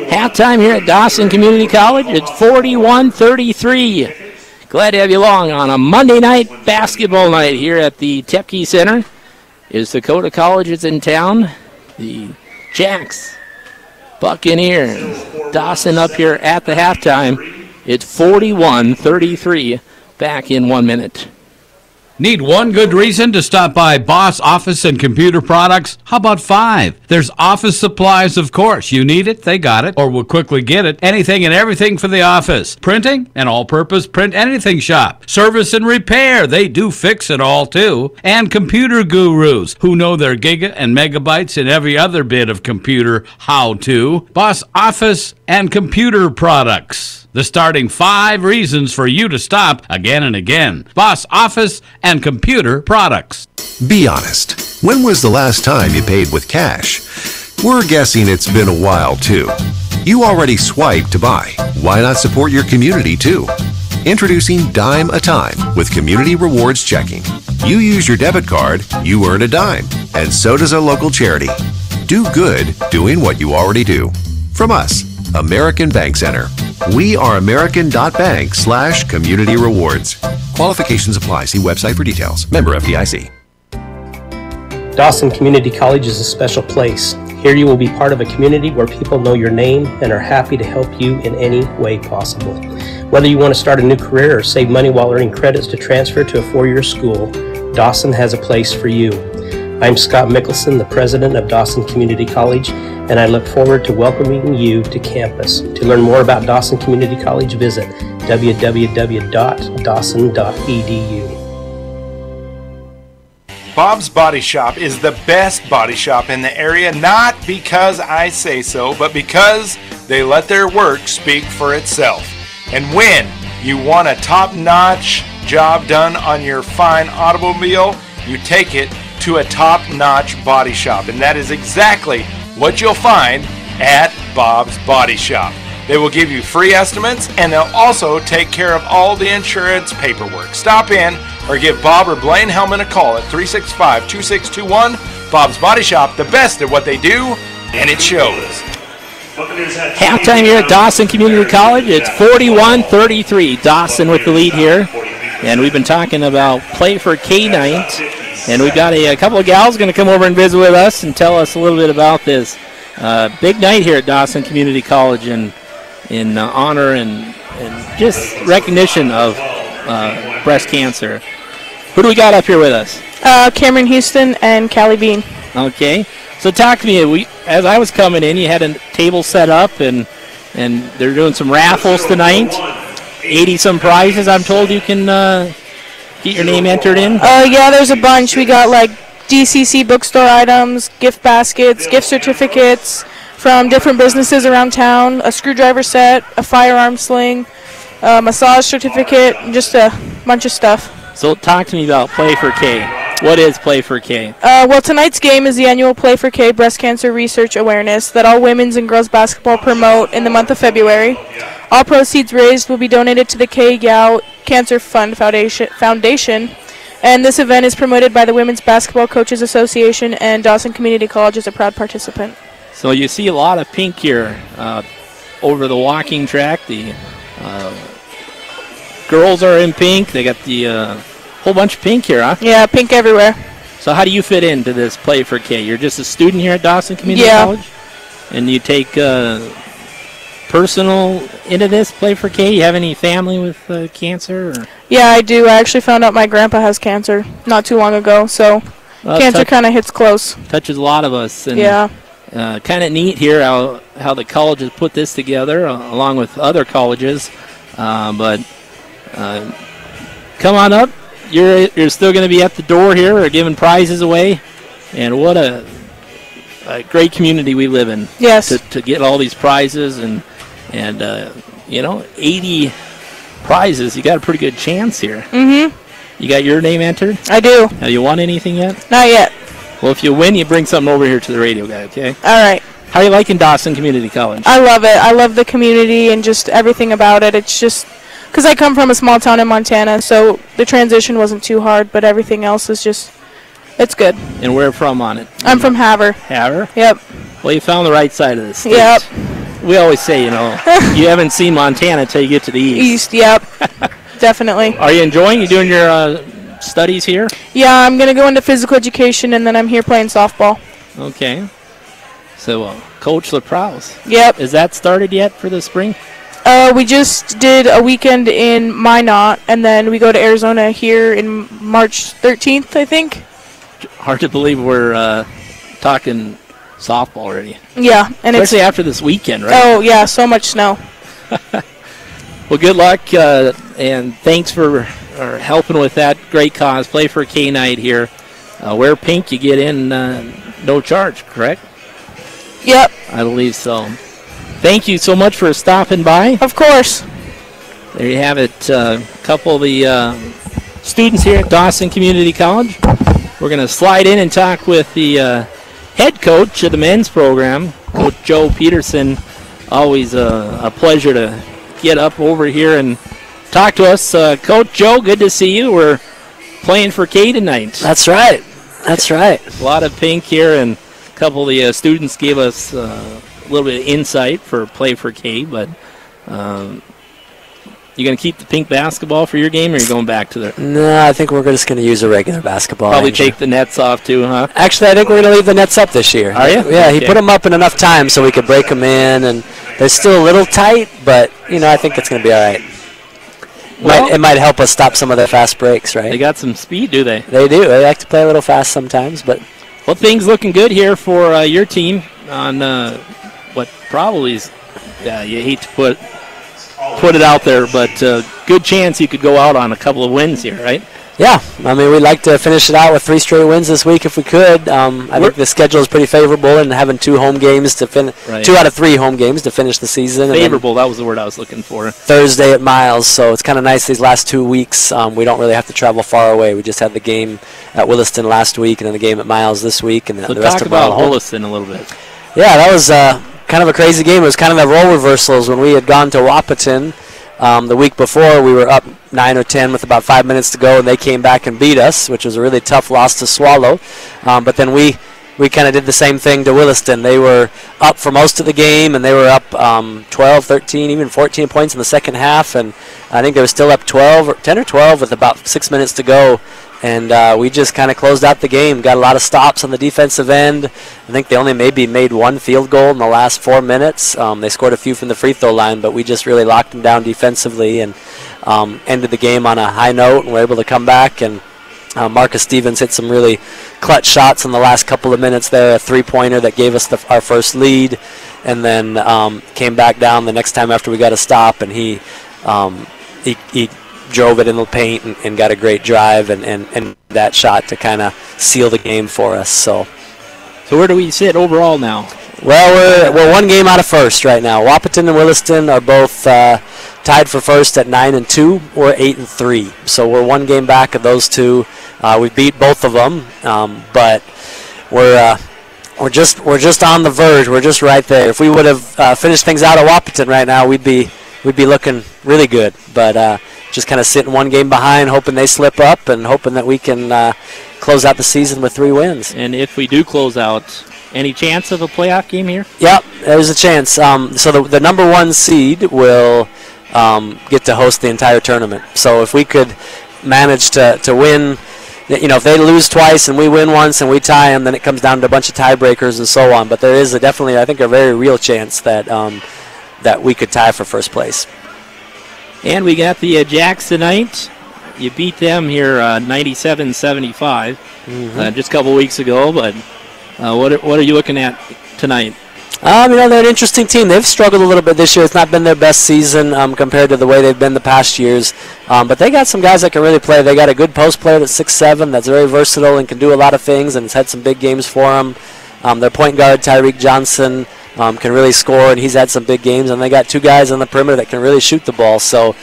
Halftime here at Dawson Community College. It's 41-33. Glad to have you along on a Monday night basketball night here at the Tepke Center. Is Dakota College is in town. The Jacks, Buccaneers, Dawson up here at the halftime. It's 41-33. Back in 1 minute. Need one good reason to stop by Boss Office and Computer Products? How about 5? There's office supplies, of course. You need it, they got it, or will quickly get it. Anything and everything for the office. Printing, an all-purpose print anything shop. Service and repair, they do fix it all too. And computer gurus who know their giga and megabytes and every other bit of computer how-to. Boss Office and Computer Products. The starting 5 reasons for you to stop again and again. Boss Office and Computer Products. Be honest. When was the last time you paid with cash? We're guessing it's been a while, too. You already swiped to buy. Why not support your community, too? Introducing Dime a Time with Community Rewards Checking. You use your debit card, you earn a dime, and so does a local charity. Do good doing what you already do. From us, American Bank Center. We are American.bank/community rewards. Qualifications apply. See website for details. Member FDIC. Dawson Community College is a special place. Here you will be part of a community where people know your name and are happy to help you in any way possible. Whether you want to start a new career or save money while earning credits to transfer to a 4-year school, Dawson has a place for you. I'm Scott Mickelson, the president of Dawson Community College, and I look forward to welcoming you to campus. To learn more about Dawson Community College, visit www.dawson.edu. Bob's Body Shop is the best body shop in the area, not because I say so, but because they let their work speak for itself. And when you want a top-notch job done on your fine automobile, you take it to a top-notch body shop, and that is exactly what you'll find at Bob's Body Shop. They will give you free estimates, and they'll also take care of all the insurance paperwork. Stop in or give Bob or Blaine Hellman a call at 365-2621 Bob's Body Shop, the best at what they do, and it shows. Halftime here at Dawson Community College. It's 41-33. Dawson with the lead here. And we've been talking about play for K night. And we've got a couple of gals going to come over and visit with us and tell us a little bit about this big night here at Dawson Community College in honor and just recognition of breast cancer. Who do we got up here with us? Cameron Houston and Callie Bean. Okay. So talk to me. As I was coming in, you had a table set up, and they're doing some raffles tonight. 80-some prizes, I'm told you can get your name entered in. Yeah, there's a bunch. We got like DCC bookstore items, gift baskets, gift certificates from different businesses around town, a screwdriver set, a firearm sling, a massage certificate, just a bunch of stuff. So talk to me about Play for K. What is Play for K? Well, tonight's game is the annual Play for K breast cancer research awareness that all women's and girls basketball promote in the month of February. All proceeds raised will be donated to the K Gal Cancer Fund Foundation, and this event is promoted by the Women's Basketball Coaches Association, and Dawson Community College is a proud participant. So you see a lot of pink here over the walking track. The girls are in pink. They got the whole bunch of pink here, huh? Yeah, pink everywhere. So how do you fit into this Play for K? You're just a student here at Dawson Community College? And you take personal into this Play for K? You have any family with cancer? Or? Yeah, I do. I actually found out my grandpa has cancer not too long ago, so cancer kind of hits close. Touches a lot of us. And yeah. Kind of neat here how the college has put this together along with other colleges. But come on up. You're still going to be at the door here or giving prizes away. And what a great community we live in. Yes. To get all these prizes and 80 prizes, you got a pretty good chance here. Mm-hmm. You got your name entered? I do. Have you won anything yet? Not yet. Well, if you win, you bring something over here to the radio guy, okay? All right. How are you liking Dawson Community College? I love it. I love the community and just everything about it. It's just because I come from a small town in Montana, so the transition wasn't too hard, but everything else is just, it's good. And where from on it? I'm from Havre. Havre? Yep. Well, you found the right side of the state. Yep. We always say, you haven't seen Montana until you get to the east. East, yep. Definitely. Are you enjoying? You doing your studies here? Yeah, I'm going to go into physical education, and then I'm here playing softball. Okay. So, Coach LaProuse. Yep. Is that started yet for the spring? We just did a weekend in Minot, and then we go to Arizona here in March 13th, I think. Hard to believe we're talking softball already. Yeah. And especially after this weekend, right? Oh, yeah, so much snow. Well, good luck, and thanks for helping with that great cause. Play for K night here. Wear pink, you get in no charge, correct? Yep. I believe so. Thank you so much for stopping by. Of course. There you have it. A couple of the students here at Dawson Community College. We're going to slide in and talk with the head coach of the men's program, Coach Joe Peterson. Always a pleasure to get up over here and talk to us. Coach Joe, good to see you. We're playing for K tonight. That's right. That's right. A lot of pink here, and a couple of the students gave us a little bit of insight for Play for K, but you going to keep the pink basketball for your game, or are you going back to the... No, I think we're just going to use a regular basketball. Probably take the nets off too, huh? Actually, I think we're going to leave the nets up this year. Are you? Yeah, okay. He put them up in enough time so we could break them in, and they're still a little tight, but, I think it's going to be all right. Well, it might help us stop some of their fast breaks, right? They got some speed, do they? They do. They like to play a little fast sometimes, but... Well, things looking good here for your team on what probably is... you hate to put it out there, but good chance you could go out on a couple of wins here, right? Yeah, we'd like to finish it out with 3 straight wins this week if we could. I think the schedule is pretty favorable, and having 2 home games to finish, 2 out of 3 home games to finish the season. Favorable, that was the word I was looking for. Thursday at Miles, so it's kind of nice these last 2 weeks. We don't really have to travel far away. We just had the game at Williston last week, and then the game at Miles this week, and so the rest talk of about Williston a little bit. Yeah, that was kind of a crazy game. It was kind of a role reversals when we had gone to Wahpeton. The week before, we were up 9 or 10 with about 5 minutes to go, and they came back and beat us, which was a really tough loss to swallow. But then we we kind of did the same thing to Williston. They were up for most of the game, and they were up 12, 13, even 14 points in the second half, and I think they were still up 10 or 12 with about 6 minutes to go. And we just kind of closed out the game, got a lot of stops on the defensive end. I think they only maybe made one field goal in the last 4 minutes. They scored a few from the free throw line, but we just really locked them down defensively and ended the game on a high note, and were able to come back. And Marcus Stevens hit some really clutch shots in the last couple of minutes there, a three-pointer that gave us our first lead, and then came back down the next time after we got a stop, and he drove it in the paint and got a great drive and that shot to kind of seal the game for us. So where do we sit overall now? Well, we're one game out of first right now. Wahpeton and Williston are both tied for first at 9-2. We're 8-3. So we're one game back of those two. We beat both of them, but we're just on the verge. We're just right there. If we would have finished things out at Wahpeton right now, we'd be looking really good. But just kind of sitting one game behind, hoping they slip up, and hoping that we can close out the season with 3 wins. And if we do close out, any chance of a playoff game here? Yep, there's a chance. So the number 1 seed will get to host the entire tournament. So if we could manage to win, if they lose twice and we win once and we tie them, then it comes down to a bunch of tiebreakers and so on. But there is definitely, I think, a very real chance that that we could tie for first place. And we got the Jacks tonight. You beat them here 97-75 just a couple weeks ago. But what are you looking at tonight? They're an interesting team. They've struggled a little bit this year. It's not been their best season compared to the way they've been the past years. But they got some guys that can really play. They got a good post player that's 6'7", that's very versatile and can do a lot of things, and has had some big games for them. Their point guard, Tyreek Johnson, can really score, and he's had some big games. And they got 2 guys on the perimeter that can really shoot the ball. So,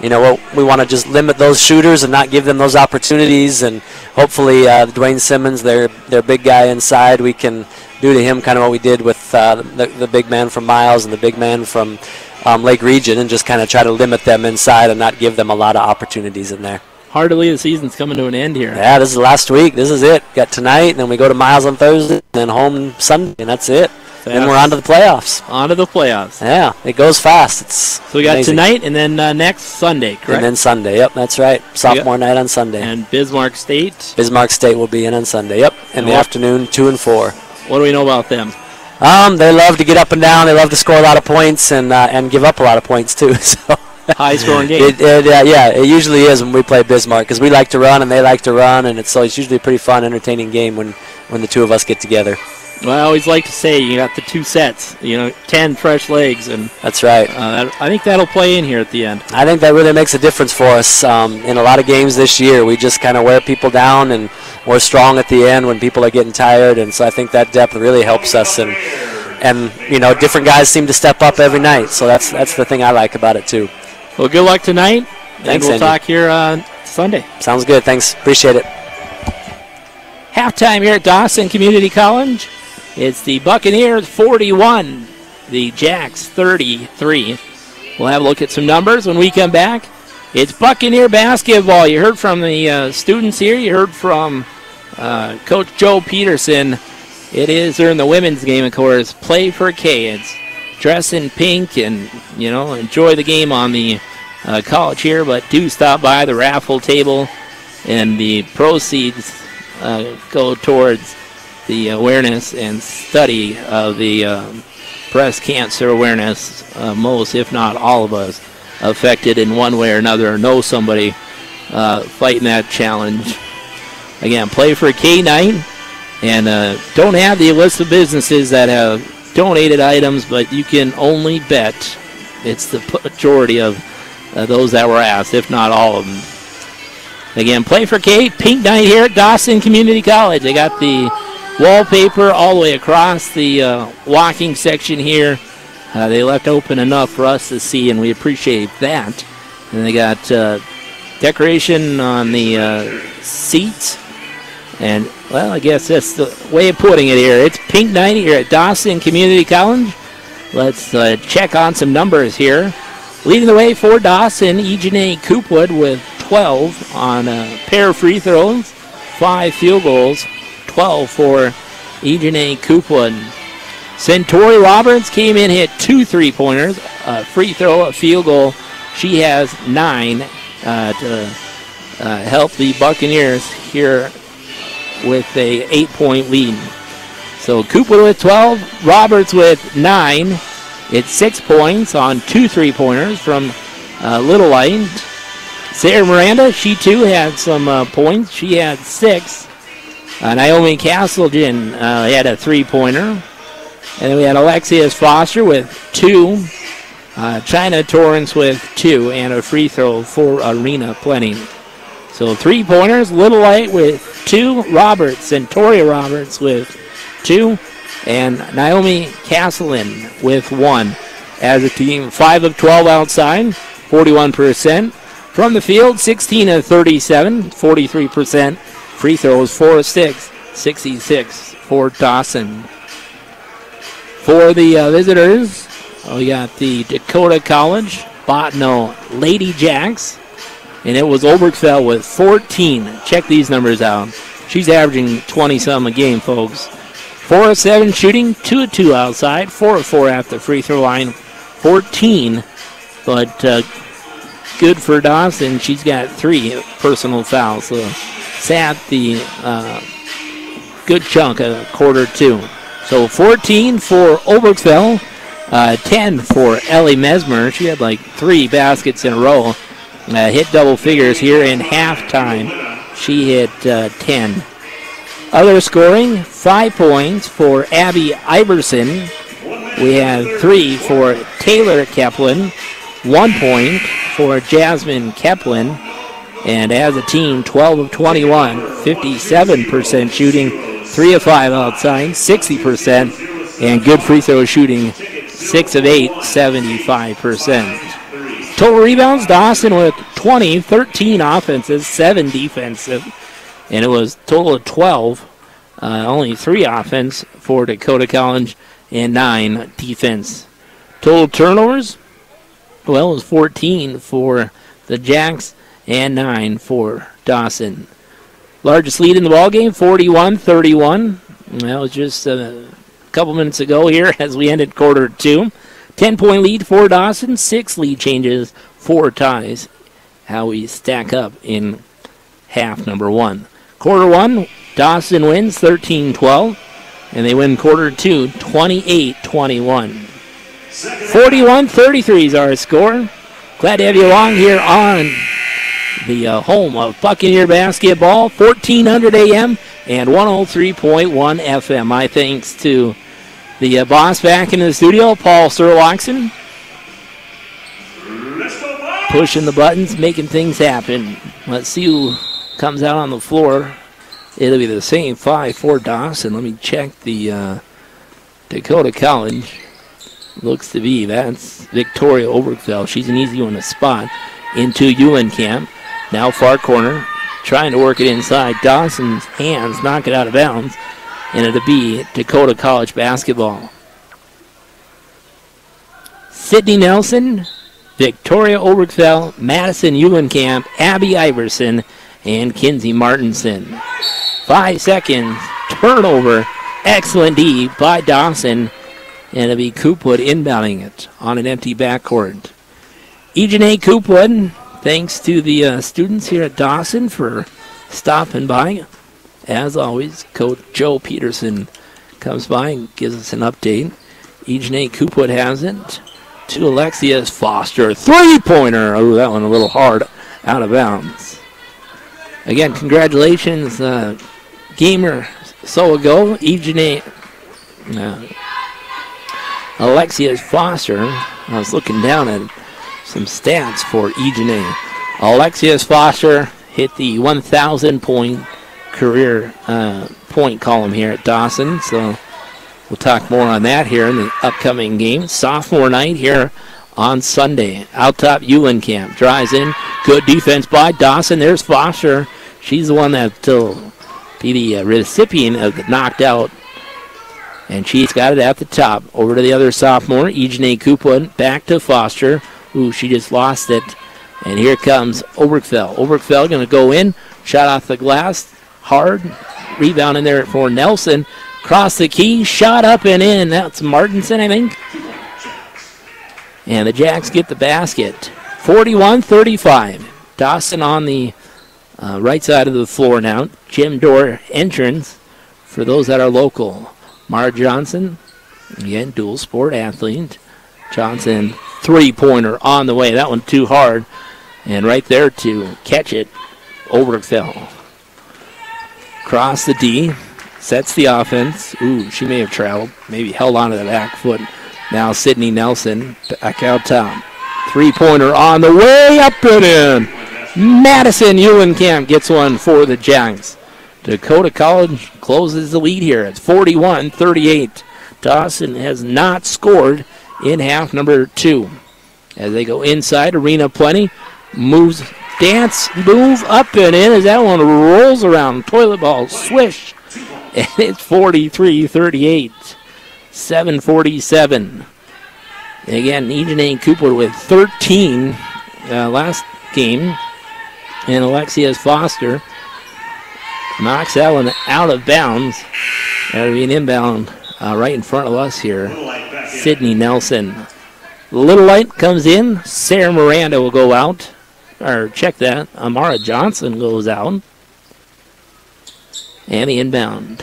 we want to just limit those shooters and not give them those opportunities. And hopefully Dwayne Simmons, their big guy inside, we can do to him kind of what we did with the big man from Miles and the big man from Lake Region, and just kind of try to limit them inside and not give them a lot of opportunities in there. Hard to believe the season's coming to an end here. Yeah, this is last week. This is it. Got tonight, and then we go to Miles on Thursday, and then home Sunday, and that's it. Then we're on to the playoffs. On to the playoffs. Yeah, it goes fast. So we got amazing. Tonight and then next Sunday, correct? And then Sunday, yep, that's right. Sophomore night on Sunday. And Bismarck State? Bismarck State will be in on Sunday, yep. In the afternoon, 2 and 4. What do we know about them? They love to get up and down. They love to score a lot of points and give up a lot of points, too. So high-scoring game. It usually is when we play Bismarck, because we like to run and they like to run, and it's usually a pretty fun, entertaining game when the two of us get together. Well, I always like to say you got the 2 sets, 10 fresh legs. And that's right. I think that'll play in here at the end. I think that really makes a difference for us in a lot of games this year. We just kind of wear people down, and we're strong at the end when people are getting tired. And so I think that depth really helps us. And different guys seem to step up every night. So that's the thing I like about it, too. Well, good luck tonight. Thanks, and we'll Andy. talk here on Sunday. Sounds good. Thanks. Appreciate it. Halftime here at Dawson Community College. It's the Buccaneers 41, the Jacks 33. We'll have a look at some numbers when we come back. It's Buccaneer basketball. You heard from the students here. You heard from Coach Joe Peterson. It is during the women's game, of course. Play for K. It's dress in pink and, enjoy the game on the college here. But do stop by the raffle table, and the proceeds go towards the awareness and study of the breast cancer awareness. Most, if not all of us, affected in one way or another, or know somebody fighting that challenge. Again, play for K9, and don't have the list of businesses that have donated items, but you can only bet it's the majority of those that were asked, if not all of them. Again, play for K, pink night here at Dawson Community College. They got the wallpaper all the way across the walking section here. They left open enough for us to see, and we appreciate that. And they got decoration on the seats. And, well, I guess that's the way of putting it here. It's pink night here at Dawson Community College. Let's check on some numbers here. Leading the way for Dawson, Ejanae Coopwood with 12 on a pair of free throws, 5 field goals, 12 for Ejanae Coopwood. Centauri Roberts came in, hit 2 3-pointers, a free throw, a field goal. She has 9 to help the Buccaneers here with a 8-point lead. So Coopwood with 12, Roberts with 9. It's 6 points on 2 3-pointers from Little Light. Sarah Miranda, she too had some points. She had 6. Naomi Castleton had a 3-pointer. And then we had Alexius Foster with 2. China Torrance with 2. And a free throw for Arena Plenty. So 3-pointers, Little Light with 2. Roberts, Centauri Roberts with 2. And Naomi Castleton with 1. As a team, 5 of 12 outside, 41%. From the field, 16 of 37, 43%. Free throws, 4 of 6, 66 for Dawson. For the visitors, we got the Dakota College, Bottineau Lady Jacks, and it was Obergfell with 14. Check these numbers out. She's averaging 20-some a game, folks. 4 of 7 shooting, 2 of 2 outside, 4 of 4 at the free throw line, 14. But good for Dawson. She's got 3 personal fouls. So sat the good chunk of quarter 2. So 14 for Obergfell, 10 for Ellie Mesmer. She had like 3 baskets in a row. Hit double figures here in halftime. She hit 10. Other scoring, 5 points for Abby Iverson. We had 3 for Taylor Keplin, 1 point for Jasmine Keplin. And as a team, 12 of 21, 57% shooting, 3 of 5 outside, 60%, and good free throw shooting, 6 of 8, 75%. Total rebounds, Dawson with 20, 13 offenses, 7 defensive, and it was total of 12, only 3 offense for Dakota College, and 9 defense. Total turnovers, well, it was 14 for the Jacks, and 9 for Dawson. Largest lead in the ballgame, 41-31. That was just a couple minutes ago here as we ended quarter 2. 10-point lead for Dawson, 6 lead changes, 4 ties. How we stack up in half number 1. Quarter 1, Dawson wins 13-12, and they win quarter 2, 28-21. 41-33 is our score. Glad to have you along here on the home of Buccaneer basketball, 1400 AM and 103.1 FM. My thanks to the boss back in the studio, Paul Serloxen. Pushing the buttons, making things happen. Let's see who comes out on the floor. It'll be the same 5 for Dawson. Let me check the Dakota College. Looks to be, that's Victoria Obergfell. She's an easy one to spot. Into Eulenkamp. Now far corner. Trying to work it inside. Dawson's hands knock it out of bounds. And it'll be Dakota College basketball. Sydney Nelson, Victoria Obergfell, Madison Eulenkamp, Abby Iverson, and Kinsey Martinson. 5 seconds. Turnover. Excellent D by Dawson. And it'll be Coopwood inbounding it on an empty backcourt. Ejanae Coopwood, thanks to the students here at Dawson for stopping by. As always, Coach Joe Peterson comes by and gives us an update. Ejanae Coopwood has it to Alexius Foster. 3-pointer. Oh, that one a little hard out of bounds. Again, congratulations, game or so ago. Ejanae Alexius Foster. I was looking down at some stats for Ejanae. Alexius Foster hit the 1,000-point career point column here at Dawson. So we'll talk more on that here in the upcoming game. Sophomore night here on Sunday. Out top, Eulenkamp drives in. Good defense by Dawson. There's Foster. She's the one that will be the recipient of the knocked out. And she's got it at the top. Over to the other sophomore, Ejanae Coopwood. Back to Foster. Ooh, she just lost it. And here comes Obergfell. Obergfell going to go in. Shot off the glass. Hard. Rebound in there for Nelson. Across the key, shot up and in. That's Martinson, I think. And the Jacks get the basket. 41-35. Dawson on the right side of the floor now. Gym door entrance for those that are local. Mara Johnson, again, dual sport athlete. Johnson, three-pointer on the way. That one too hard. And right there to catch it, Obergfell. Cross the D. Sets the offense. Ooh, she may have traveled. Maybe held onto the back foot. Now Sydney Nelson back out top. Three-pointer on the way, up and in. Madison Eulenkamp gets one for the Jacks. Dakota College closes the lead here. It's 41-38. Dawson has not scored in half number 2. As they go inside, Arena Plenty moves, move up and in as that one rolls around. Toilet ball, swish. And it's 43-38. 7:47. Again, Ejanae Cooper with 13 last game. And Alexius Foster knocks that one out of bounds. That'll be an inbound right in front of us here. Sydney Nelson. Little Light comes in. Sarah Miranda will go out. Or check that. Amara Johnson goes out. And the inbound.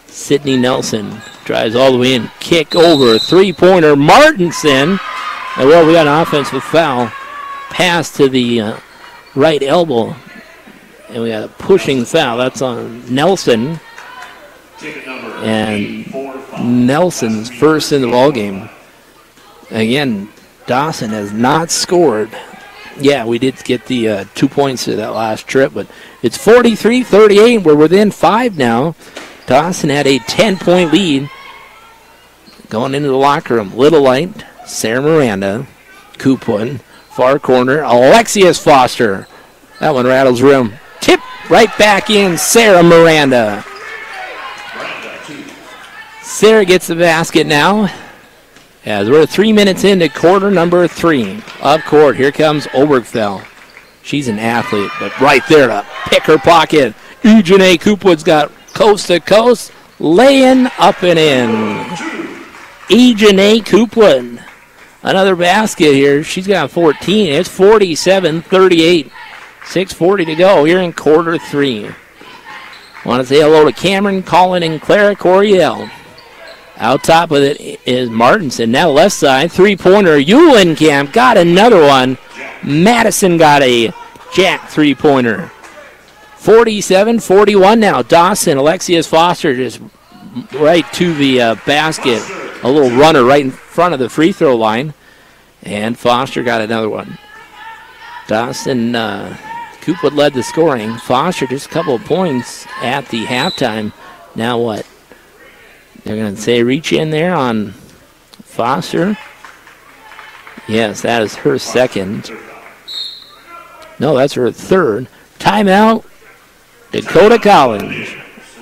Sydney Nelson drives all the way in. Kick over. Three-pointer. Martinson. And well, we got an offensive foul. Pass to the right elbow. And we got a pushing foul. That's on Nelson. And Nelson's first in the ballgame. Again, Dawson has not scored. Yeah, we did get the 2 points to that last trip, but it's 43-38. We're within 5 now. Dawson had a 10-point lead. Going into the locker room, Little Light, Sarah Miranda, Kupun, far corner, Alexius Foster. That one rattles rim. Tip right back in, Sarah Miranda. Sarah gets the basket now. As we're 3 minutes into quarter number 3. Up court, here comes Obergfell. She's an athlete, but right there to pick her pocket. Ejanae Coopwood's got coast to coast, laying up and in. Ejanae Coopwood. Another basket here. She's got 14. It's 47-38. 6:40 to go here in quarter 3. Want to say hello to Cameron, Colin, and Clara Coriel. Out top with it is Martinson. Now left side, three-pointer. Eulenkamp got another one. Madison got a Jack three-pointer. 47-41 now. Dawson, Alexius Foster just right to the basket. A little runner right in front of the free throw line. And Foster got another one. Dawson, Coopwood led the scoring. Foster just a couple of points at the halftime. Now what? They're going to say reach in there on Foster. Yes, that is her second. No, that's her third. Timeout, Dakota College.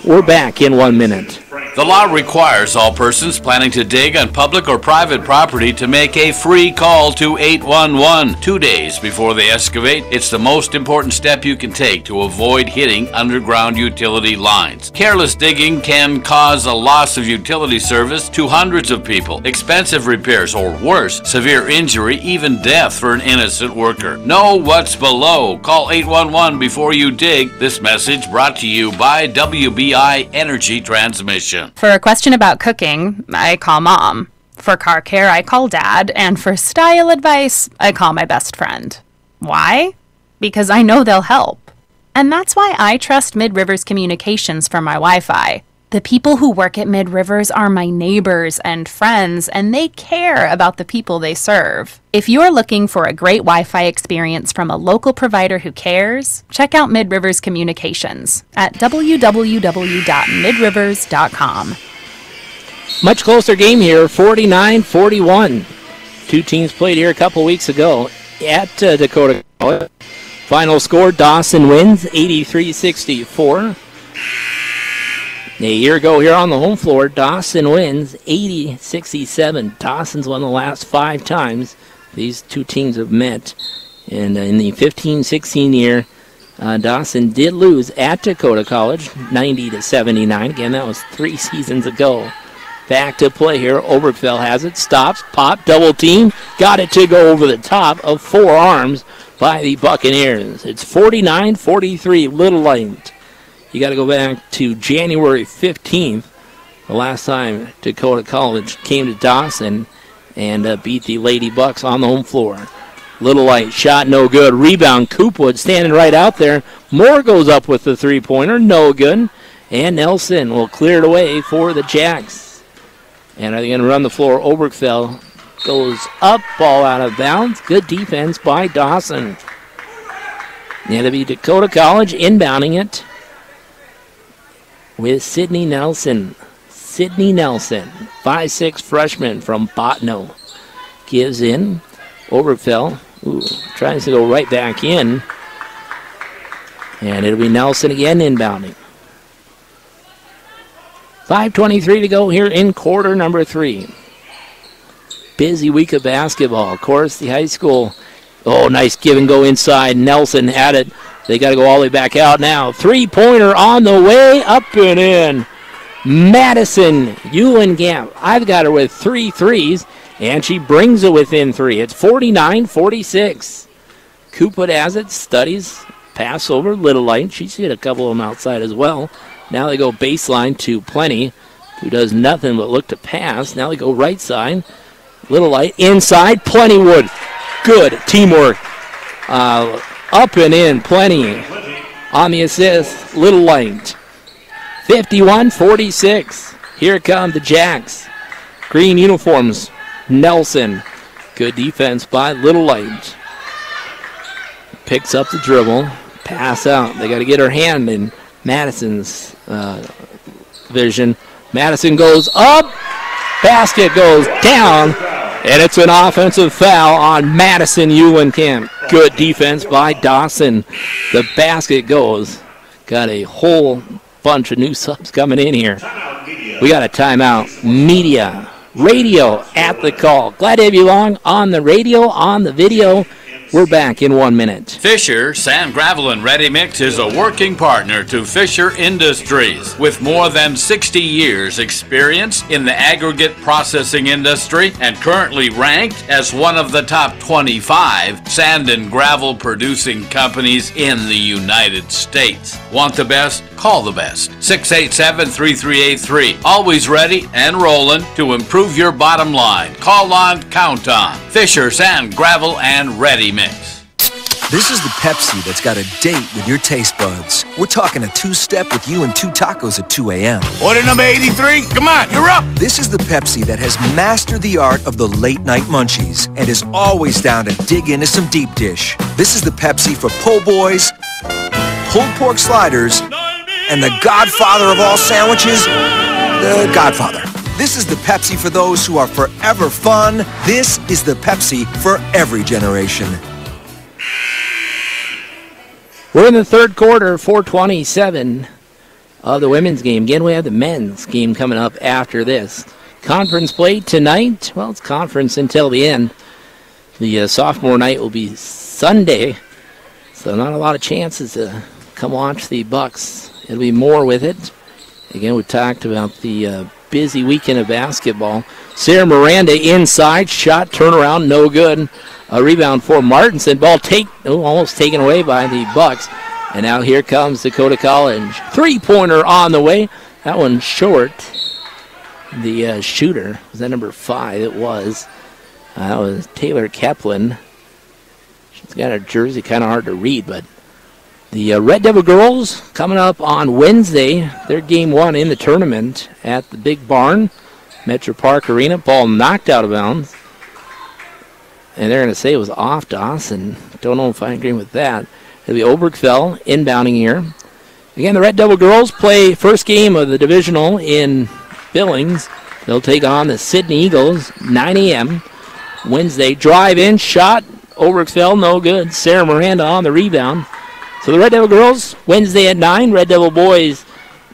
We're back in 1 minute. The law requires all persons planning to dig on public or private property to make a free call to 811 2 days before they excavate. It's the most important step you can take to avoid hitting underground utility lines. Careless digging can cause a loss of utility service to hundreds of people, expensive repairs, or worse, severe injury, even death for an innocent worker. Know what's below. Call 811 before you dig. This message brought to you by WBI Energy Transmission. For a question about cooking, I call Mom. For car care, I call Dad. And for style advice, I call my best friend. Why? Because I know they'll help. And that's why I trust Mid-Rivers Communications for my Wi-Fi. The people who work at Mid-Rivers are my neighbors and friends, and they care about the people they serve. If you're looking for a great Wi-Fi experience from a local provider who cares, check out Mid-Rivers Communications at www.midrivers.com. Much closer game here, 49-41. Two teams played here a couple weeks ago at Dakota College. Final score, Dawson wins 83-64. A year ago here on the home floor, Dawson wins 80-67. Dawson's won the last 5 times these two teams have met. And in the 15-16 year, Dawson did lose at Dakota College, 90-79. Again, that was 3 seasons ago. Back to play here. Obergfell has it. Stops. Pop. Double team. Got it to go over the top of 4 arms by the Buccaneers. It's 49-43. Little Light. You got to go back to January 15th, the last time Dakota College came to Dawson and beat the Lady Bucks on the home floor. Little Light. Shot no good. Rebound. Coopwood standing right out there. Moore goes up with the three-pointer. No good. And Nelson will clear it away for the Jacks. And are they going to run the floor? Obergfell goes up, ball out of bounds. Good defense by Dawson. And it'll be Dakota College inbounding it with Sydney Nelson. Sydney Nelson, 5'6" freshman from Bottineau. Gives in. Obergfell tries to go right back in. And it'll be Nelson again inbounding. 5:23 to go here in quarter number 3. Busy week of basketball. Of course, the high school. Oh, nice give and go inside. Nelson had it. They got to go all the way back out now. Three-pointer on the way. Up and in. Madison Eulengamp. I've got her with 3 threes, and she brings it within 3. It's 49-46. Coopwood has it. Studies. Pass over. Little Light. She's hit a couple of them outside as well. Now they go baseline to Plenty, who does nothing but look to pass. Now they go right side. Little Light inside. Plentywood. Good teamwork. Up and in. Plenty on the assist. Little Light. 51-46. Here come the Jacks. Green uniforms. Nelson. Good defense by Little Light. Picks up the dribble. Pass out. They got to get her hand in Madison's vision. Madison goes up. Basket goes down. And it's an offensive foul on Madison Eulenkamp. Good defense by Dawson. The basket goes. Got a whole bunch of new subs coming in here. We got a timeout. Media. Radio at the call. Glad to have you along on the radio, on the video. We're back in 1 minute. Fisher Sand, Gravel, and Ready Mix is a working partner to Fisher Industries. With more than 60 years experience in the aggregate processing industry and currently ranked as one of the top 25 sand and gravel producing companies in the United States. Want the best? Call the best. 687-3383. Always ready and rolling to improve your bottom line. Call on, count on. Fisher Sand, Gravel, and Ready Mix. This is the Pepsi that's got a date with your taste buds. We're talking a 2-step with you and 2 tacos at 2 a.m. Order number 83. Come on, you're up. This is the Pepsi that has mastered the art of the late-night munchies and is always down to dig into some deep dish. This is the Pepsi for po' boys, pulled pork sliders, and the godfather of all sandwiches, the Godfather. This is the Pepsi for those who are forever fun. This is the Pepsi for every generation. We're in the third quarter, 4:27 of the women's game. Again, we have the men's game coming up after this. Conference play tonight. Well, it's conference until the end. The sophomore night will be Sunday, so not a lot of chances to come watch the Bucks. It'll be more with it. Again, we talked about the busy weekend of basketball. Sarah Miranda inside, shot, turnaround, no good. A rebound for Martinson. Ball almost taken away by the Bucks. And now here comes Dakota College. Three-pointer on the way. That one short. The shooter, was that number 5? It was. That was Taylor Kaplan. She's got her jersey kind of hard to read, but the Red Devil girls coming up on Wednesday. Their game 1 in the tournament at the Big Barn, Metro Park Arena. Ball knocked out of bounds. And they're going to say it was off Dawson. Don't know if I agree with that. It'll be Obergfell inbounding here. Again, the Red Devil girls play first game of the divisional in Billings. They'll take on the Sydney Eagles, 9 a.m. Wednesday. Drive in, shot. Obergfell, no good. Sarah Miranda on the rebound. So the Red Devil girls, Wednesday at 9. Red Devil boys,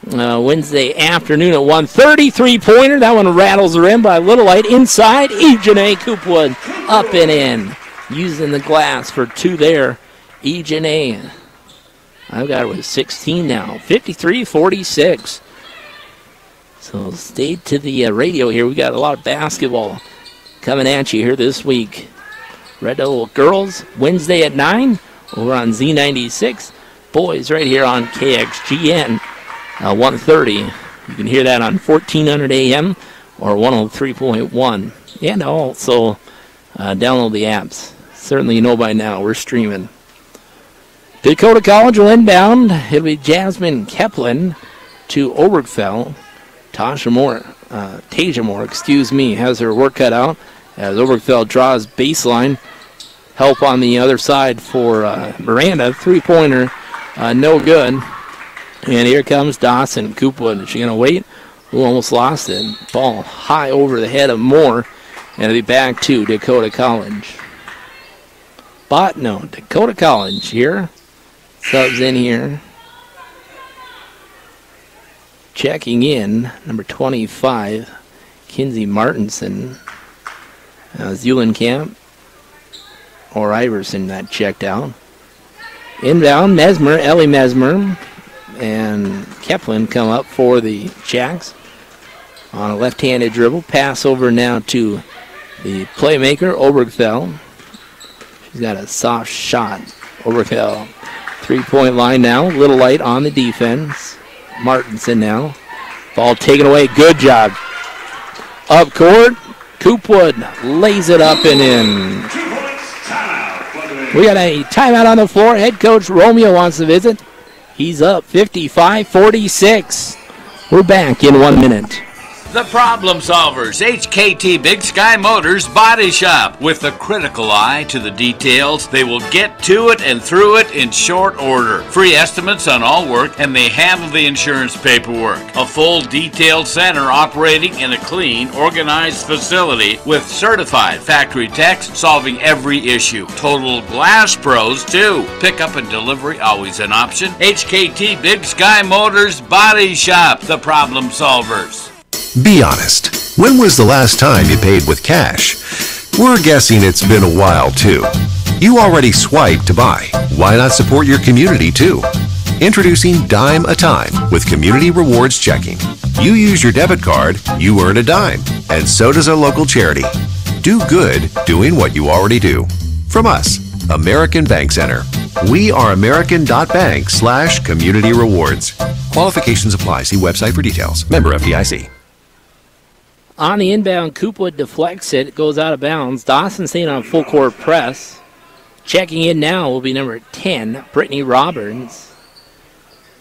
Wednesday afternoon at 1:30. Three-pointer. That one rattles the rim by Little Light. Inside, Ejanae Coopwood up and in. Using the glass for 2 there. Ejanae. I've got it with 16 now. 53-46. So stay to the radio here. We got a lot of basketball coming at you here this week. Red Devil girls Wednesday at 9 over on Z96. Boys right here on KXGN 130. You can hear that on 1400 AM or 103.1. And also download the apps. Certainly you know by now we're streaming. Dakota College will inbound. It'll be Jasmine Keplin to Obergfell. Tasia Moore, has her work cut out as Obergfell draws baseline. Help on the other side for Miranda. Three-pointer, no good. And here comes Dawson. Coopwood, is she going to wait? Who almost lost it? Ball high over the head of Moore. And it'll be back to Dakota College. Bottineau, Dakota College here. Subs in here. Checking in, number 25, Kinsey Martinson. Zulenkamp or Iverson that checked out. Inbound, Ellie Mesmer, and Keplin come up for the Jacks. On a left-handed dribble, pass over now to the playmaker, Obergfell. She's got a soft shot. Obergfell, three-point line now, a little light on the defense. Martinson now. Ball taken away. Good job. Up court. Coopwood lays it up and in. We got a timeout on the floor. Head coach Romeo wants to visit. He's up 55-46. We're back in 1 minute. The Problem Solvers, HKT Big Sky Motors Body Shop. With the critical eye to the details, they will get to it and through it in short order. Free estimates on all work, and they handle the insurance paperwork. A full detailed center operating in a clean, organized facility with certified factory techs solving every issue. Total glass pros, too. Pickup and delivery, always an option. HKT Big Sky Motors Body Shop. The Problem Solvers. Be honest. When was the last time you paid with cash? We're guessing it's been a while, too. You already swiped to buy. Why not support your community, too? Introducing Dime a Time with Community Rewards Checking. You use your debit card, you earn a dime, and so does a local charity. Do good doing what you already do. From us, American Bank Center. We are American.bank/community rewards. Qualifications apply. See website for details. Member FDIC. On the inbound, Coopwood deflects it. It goes out of bounds. Dawson staying on full court press. Checking in now will be number 10, Brittany Roberts.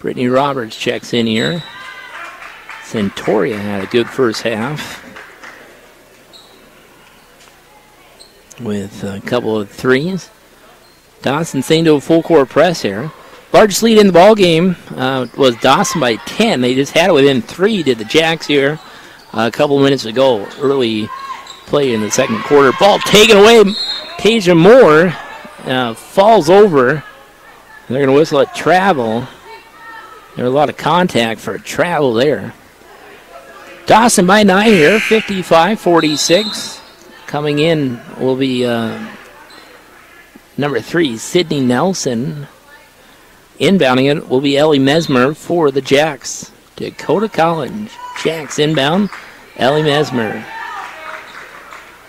Brittany Roberts checks in here. Centauria had a good first half with a couple of threes. Dawson staying to a full court press here. Largest lead in the ball game was Dawson by 10. They just had it within 3, did the Jacks here. A couple minutes ago, early play in the second quarter. Ball taken away. Tasia Moore falls over. They're going to whistle a travel. There was a lot of contact for a travel there. Dawson by 9 here, 55-46. Coming in will be number 3, Sydney Nelson. Inbounding it will be Ellie Mesmer for the Jacks. Dakota College. Jacks inbound. Ellie Mesmer.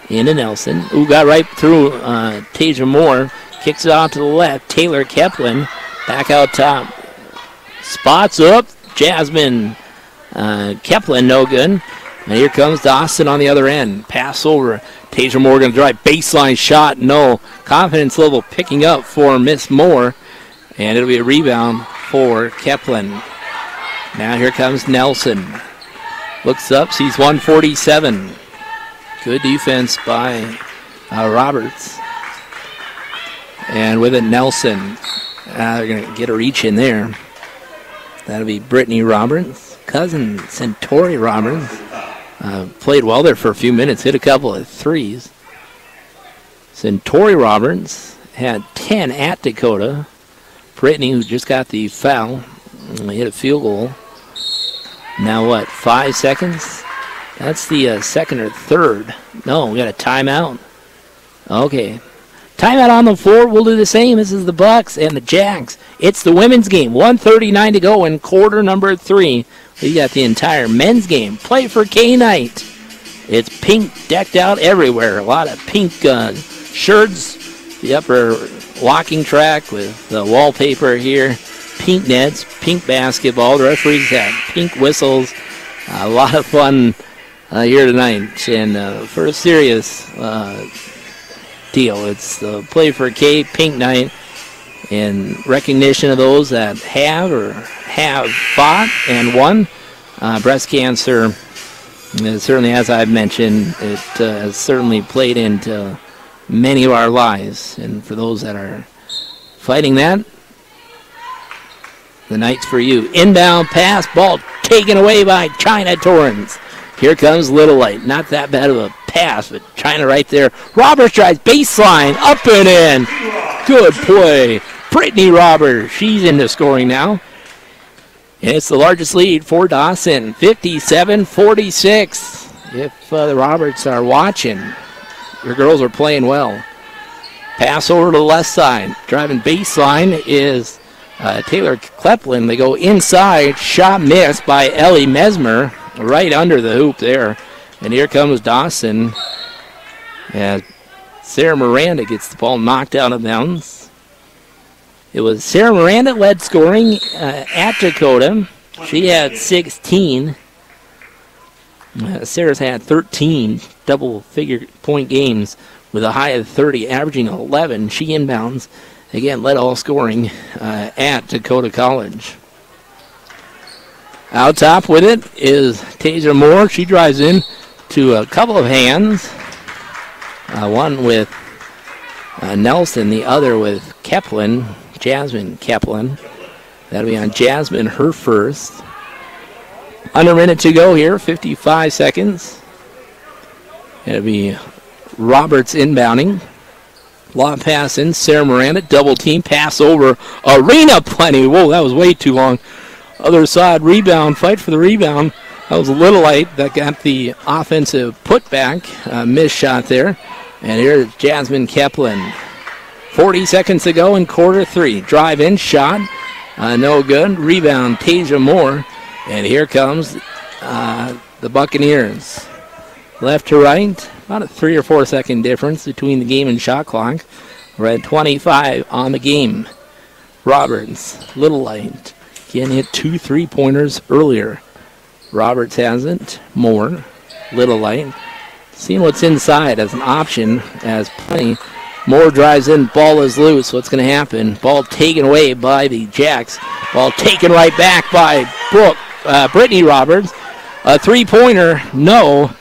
Into Nelson. Who got right through Tasia Moore. Kicks it out to the left. Taylor Keplin. Back out top. Spots up. Jasmine Keplin, no good. And here comes Dawson on the other end. Pass over. Tasia Moore going to drive. Baseline shot. No. Confidence level picking up for Miss Moore. And it'll be a rebound for Keplin. Now here comes Nelson. Looks up, sees 147. Good defense by Roberts. And with it, Nelson. They're going to get a reach in there. That'll be Brittany Roberts. Cousin Centauri Roberts. Played well there for a few minutes. Hit a couple of threes. Centauri Roberts had 10 at Dakota. Brittany, who just got the foul, hit a field goal. Now what, 5 seconds? That's the second or third. No, we got a timeout. Okay. Timeout on the floor. We'll do the same. This is the Bucks and the Jacks. It's the women's game. 1:39 to go in quarter number 3. We got the entire men's game. Play for K night. It's pink decked out everywhere. A lot of pink shirts. The upper walking track with the wallpaper here. Pink nets, pink basketball. The referees have pink whistles. A lot of fun here tonight. And for a serious deal, it's the Play for K Pink Night in recognition of those that have fought and won breast cancer. Certainly, as I've mentioned, it has certainly played into many of our lives. And for those that are fighting that, the night's for you. Inbound pass, ball taken away by China Torrens. Here comes Little Light. Not that bad of a pass, but China right there. Roberts tries baseline, up and in. Good play. Brittany Roberts, she's into scoring now. And it's the largest lead for Dawson, 57-46. If the Roberts are watching, your girls are playing well. Pass over to the left side. Driving baseline is Taylor Kleplin. They go inside. Shot missed by Ellie Mesmer. Right under the hoop there. And here comes Dawson. As Sarah Miranda gets the ball knocked out of bounds. It was Sarah Miranda led scoring at Dakota. She had 16. Sarah's had 13 double-figure point games with a high of 30, averaging 11. She inbounds. Again, led all scoring at Dakota College. Out top with it is Tasia Moore. She drives in to a couple of hands. One with Nelson, the other with Keplin, Jasmine Keplin. That'll be on Jasmine, her first. Under a minute to go here, 55 seconds. It'll be Roberts inbounding. Long pass in, Sarah Miranda, double team, pass over, Arena Plenty. Whoa, that was way too long. Other side, rebound, fight for the rebound. That was a Little Light that got the offensive putback, missed shot there. And here's Jasmine Keplin. 40 seconds to go in quarter 3. Drive in, shot, no good. Rebound, Tasia Moore. And here comes the Buccaneers. Left to right, about a 3 or 4 second difference between the game and shot clock. We're at 25 on the game. Roberts, Little Light. Again, hit 2 3-pointers earlier. Roberts hasn't. Moore, Little Light. Seeing what's inside as an option as Plenty. Moore drives in, ball is loose. What's going to happen? Ball taken away by the Jacks. Ball taken right back by Brittany Roberts. A 3-pointer, no.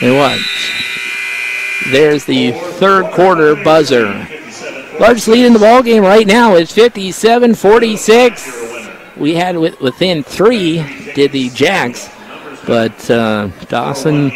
And what? There's the third quarter buzzer. Largest lead in the ball game right now is 57-46. We had within 3, did the Jacks, but Dawson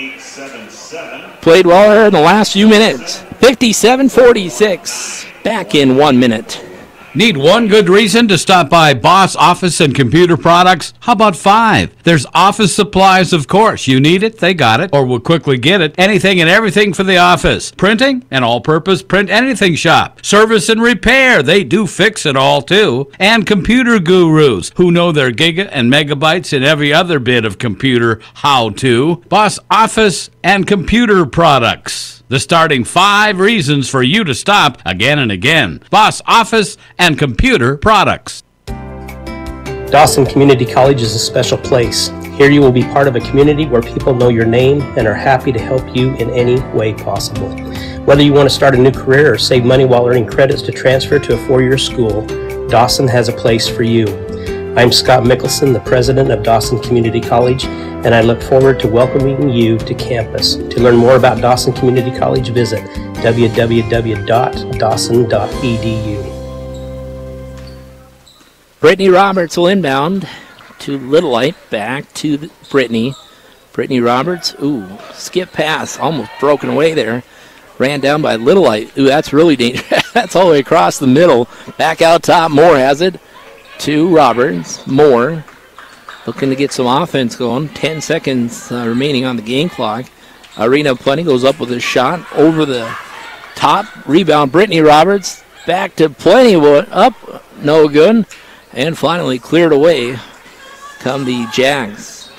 played well here in the last few minutes. 57-46. Back in 1 minute. Need one good reason to stop by Boss Office and Computer Products? How about 5? There's office supplies, of course. You need it, they got it, or will quickly get it. Anything and everything for the office. Printing, an all-purpose print anything shop. Service and repair, they do fix it all too. And computer gurus who know their giga and megabytes and every other bit of computer how-to. Boss Office and Computer Products. The starting 5 reasons for you to stop again and again. Boss Office and Computer Products. Dawson Community College is a special place. Here you will be part of a community where people know your name and are happy to help you in any way possible. Whether you want to start a new career or save money while earning credits to transfer to a 4-year school, Dawson has a place for you. I'm Scott Mickelson, the president of Dawson Community College, and I look forward to welcoming you to campus. To learn more about Dawson Community College, visit www.dawson.edu. Brittany Roberts will inbound to Little Light, back to Brittany. Brittany Roberts, skip pass, almost broken away there. Ran down by Little Light. That's really dangerous. That's all the way across the middle. Back out top, Moore has it. To Roberts. Moore looking to get some offense going. 10 seconds remaining on the game clock. Arena Plenty goes up with a shot over the top. Rebound, Brittany Roberts. Back to Plentywood. Up, no good. And finally cleared away come the Jags.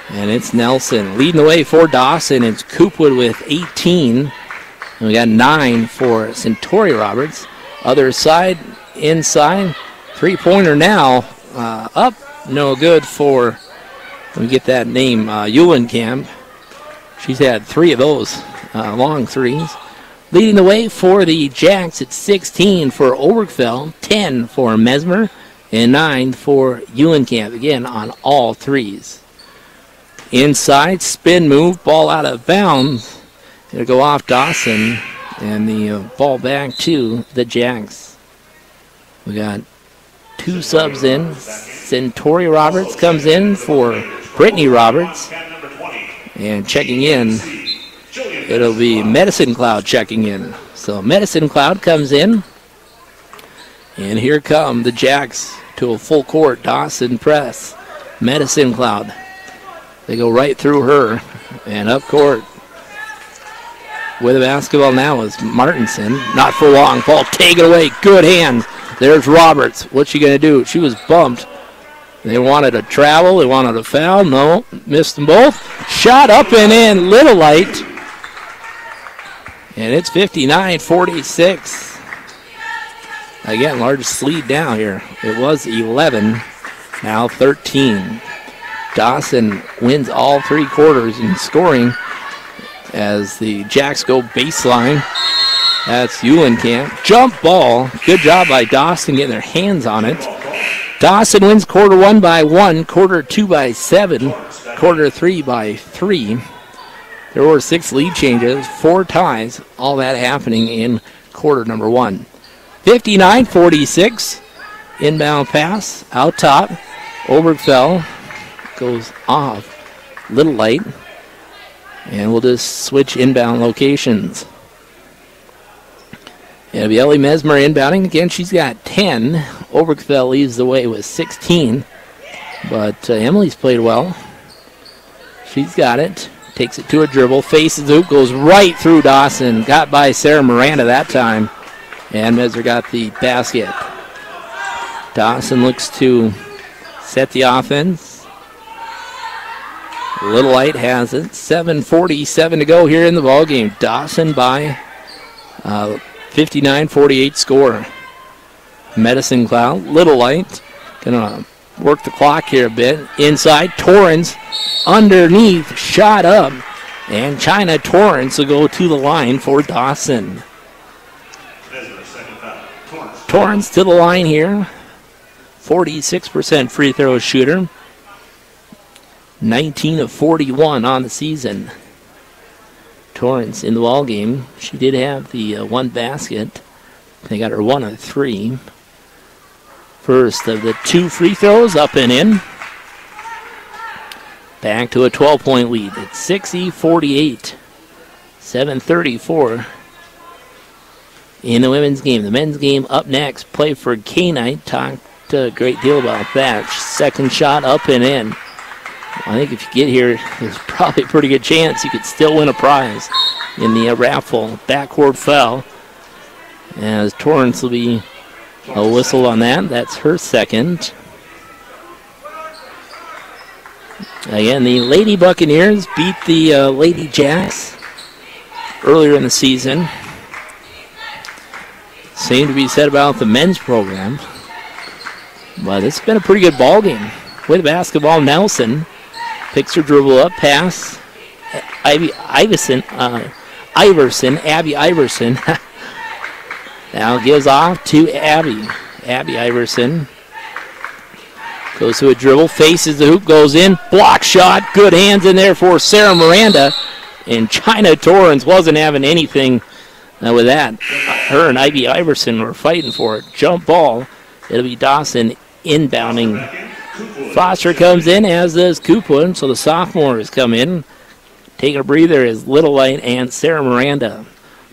And it's Nelson leading the way for Dawson. It's Coopwood with 18. And we got 9 for Centauri Roberts. Other side, inside. Three-pointer now. Up, no good for, let me get that name, Eulenkamp. She's had 3 of those long threes. Leading the way for the Jacks at 16 for Obergfell, 10 for Mesmer, and 9 for Eulenkamp, again on all threes. Inside, spin move, ball out of bounds. It'll go off Dawson, and the ball back to the Jacks. We got 2 subs in. Centauri Roberts comes in for Brittany Roberts. And checking in, it'll be Medicine Cloud checking in. So Medicine Cloud comes in. And here come the Jacks to a full court. Dawson press. Medicine Cloud. They go right through her. And up court with the basketball now is Martinson. Not for long. Ball taken away. Good hands. There's Roberts. What's she going to do? She was bumped. They wanted a travel. They wanted a foul. No. Missed them both. Shot up and in. Little light. And it's 59-46. Again, largest lead down here. It was 11. Now 13. Dawson wins all 3 quarters in scoring as the Jacks go baseline. That's Eulenkamp. Jump ball. Good job by Dawson getting their hands on it. Dawson wins quarter 1 by 1, quarter 2 by 7, quarter 3 by 3. There were 6 lead changes, 4 ties, all that happening in quarter number 1. 59-46. Inbound pass out top. Obergfell goes off. Little light. And we'll just switch inbound locations. It'll be Ellie Mesmer inbounding. Again, she's got 10. Obergfell leads the way with 16. But Emily's played well. She's got it. Takes it to a dribble. Faces the hoop. Goes right through Dawson. Got by Sarah Miranda that time. And Mesmer got the basket. Dawson looks to set the offense. Little Light has it. 7:47 to go here in the ballgame. Dawson by 59-48 score. Medicine Cloud, Little Light, gonna work the clock here a bit. Inside, Torrance underneath, shot up, and China Torrance will go to the line for Dawson. Torrance to the line here. 46% free throw shooter. 19 of 41 on the season. Torrance in the ball game. She did have the 1 basket. They got her 1 of 3. First of the 2 free throws, up and in. Back to a 12-point lead. It's 60-48. 7:34 in the women's game. The men's game up next. Play for K-Knight. Talked a great deal about that. Second shot up and in. I think if you get here, there's probably a pretty good chance you could still win a prize in the raffle. Backcourt foul. As Torrance will be a whistle on that. That's her second. Again, the Lady Buccaneers beat the Lady Jacks earlier in the season. Same to be said about the men's program. But it's been a pretty good ball game. With basketball, Nelson picks her dribble up, pass. Abby Iverson. Now gives off to Abby. Abby Iverson goes to a dribble, faces the hoop, goes in, block shot, good hands in there for Sarah Miranda. And China Torrance wasn't having anything with that. Her and Ivy Iverson were fighting for it. Jump ball. It'll be Dawson inbounding. Foster comes in, as does Coupland, so the sophomores come in. Taking a breather is Little Light and Sarah Miranda.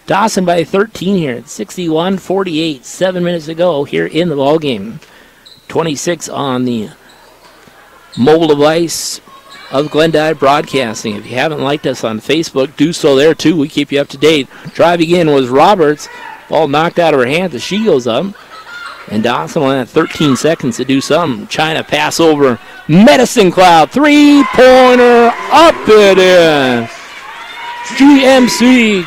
Dawson by 13 here at 61-48. 7 minutes to go here in the ballgame. 26 on the mobile device of Glendive Broadcasting. If you haven't liked us on Facebook, do so there too. We keep you up to date. Driving in was Roberts. Ball knocked out of her hands as she goes up. And Dawson will have 13 seconds to do something. China pass over. Medicine Cloud. 3-pointer. Up it is. GMC.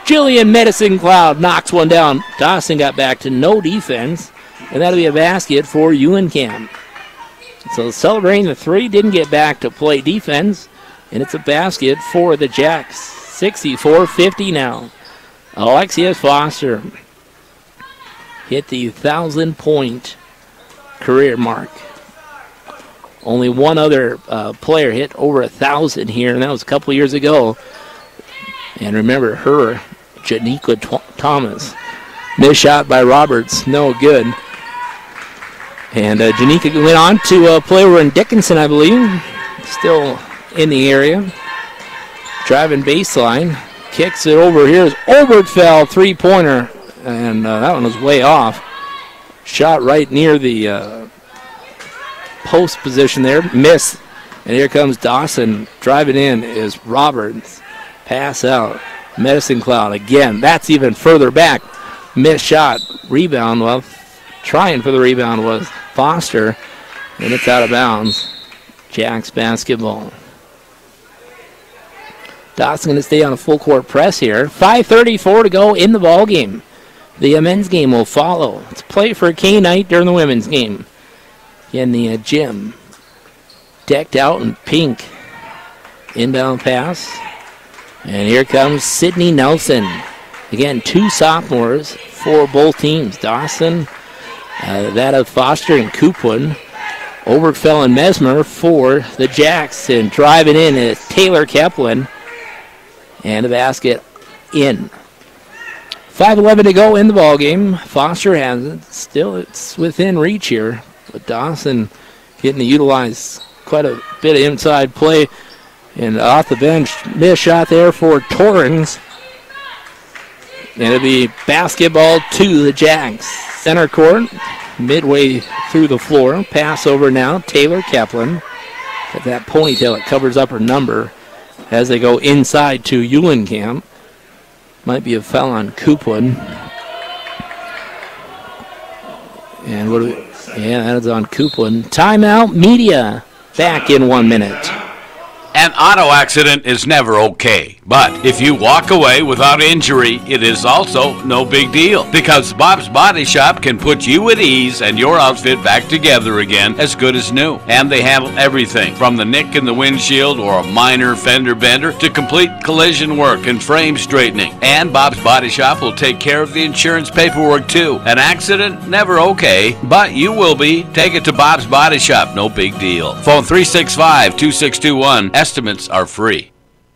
Jillian Medicine Cloud knocks one down. Dawson got back to no defense. And that'll be a basket for Uencamp. So celebrating the three, didn't get back to play defense. And it's a basket for the Jacks. 64-50 now. Alexia Foster hit the 1,000-point career mark. Only one other player hit over 1,000 here, and that was a couple years ago. And remember her, Janika Thomas. Missed shot by Roberts, no good. And Janika went on to play over in Dickinson, I believe. Still in the area. Driving baseline. Kicks it over. Here's Obertfeld, three-pointer. And that one was way off. Shot right near the post position there. Miss. And here comes Dawson. Driving in is Roberts. Pass out. Medicine Cloud again. That's even further back. Missed shot. Rebound. Well, trying for the rebound was Foster. And it's out of bounds. Jacks basketball. Dawson going to stay on a full court press here. 5:34 to go in the ball game. The men's game will follow. It's play for K night during the women's game. In the gym. Decked out in pink. Inbound pass. And here comes Sydney Nelson. Again, two sophomores for both teams. Dawson, that of Foster and Coopwood. Obertfell and Mesmer for the Jacks. And driving in is Taylor Keplin. And the basket in. 5:11 to go in the ball game. Foster has it. Still, it's within reach here. But Dawson getting to utilize quite a bit of inside play. And off the bench, missed shot there for Torrens. And it'll be basketball to the Jacks. Center court, midway through the floor. Pass over now, Taylor Keplin. Got that ponytail that covers up her number as they go inside to Uencamp. Might be a foul on Coopwood. And what do we... Yeah, that is on Coopwood. Timeout, media. Back in 1 minute. An auto accident is never okay, but if you walk away without injury, it is also no big deal, because Bob's Body Shop can put you at ease and your outfit back together again as good as new. And they handle everything from the nick in the windshield or a minor fender bender to complete collision work and frame straightening. And Bob's Body Shop will take care of the insurance paperwork too. An accident, never okay, but you will be. Take it to Bob's Body Shop, no big deal. Phone 365-2621. Estimates are free.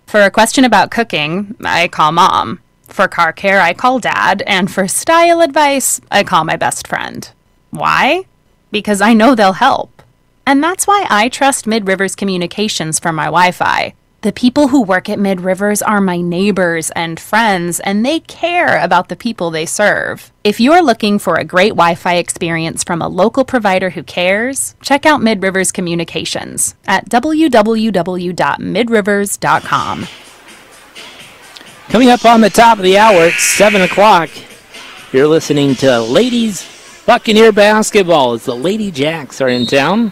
For a question about cooking, I call Mom. For car care, I call Dad. And for style advice, I call my best friend. Why? Because I know they'll help. And that's why I trust Mid-Rivers Communications for my Wi-Fi. The people who work at Mid-Rivers are my neighbors and friends, and they care about the people they serve. If you're looking for a great Wi-Fi experience from a local provider who cares, check out Mid-Rivers Communications at www.midrivers.com. Coming up on the top of the hour at 7 o'clock, you're listening to Ladies Buccaneer Basketball as the Lady Jacks are in town.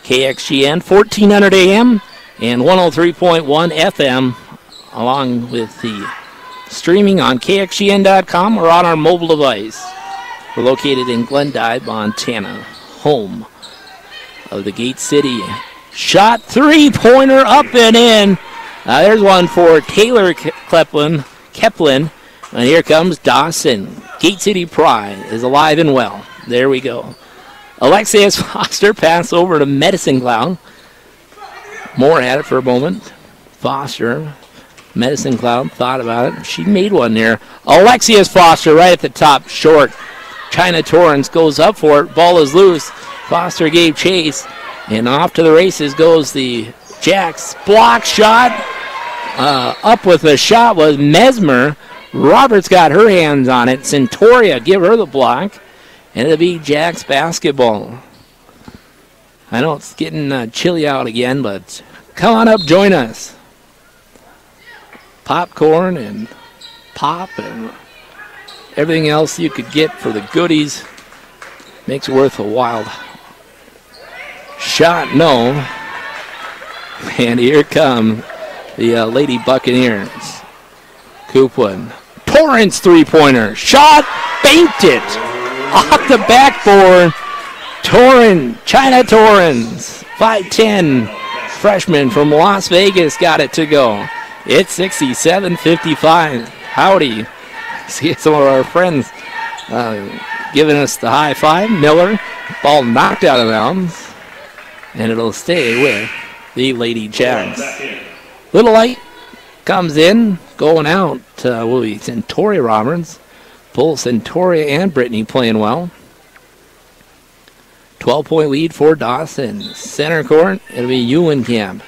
KXGN 1400 AM and 103.1 FM, along with the streaming on KXGN.com or on our mobile device. We're located in Glendive, Montana, home of the Gate City. Shot, three-pointer, up and in. There's one for Taylor Keplin. And here comes Dawson. Gate City Pride is alive and well. There we go. Alexius Foster pass over to Medicine Cloud. Moore had it for a moment. Foster, Medicine Cloud thought about it. She made one there. Alexius Foster right at the top, short. China Torrance goes up for it. Ball is loose. Foster gave chase. And off to the races goes the Jacks. Block shot. Up with the shot was Mesmer. Roberts got her hands on it. Centauria give her the block. And it'll be Jacks basketball. I know it's getting chilly out again, but come on up, join us. Popcorn and pop and everything else you could get for the goodies makes it worth a while. Shot, no. And here come the Lady Buccaneers. Coupland. Torrance three-pointer. Shot, banked it. Off the backboard. China Torrance. 5'10", freshman from Las Vegas, got it to go. It's 67-55. Howdy. See some of our friends giving us the high five. Miller, ball knocked out of bounds. And it'll stay with the Lady Jags. Little Light comes in, going out. Will be Centauri Roberts. Both Centauri and Brittany playing well. 12-point lead for Dawson. Center court, it'll be Eulenkamp.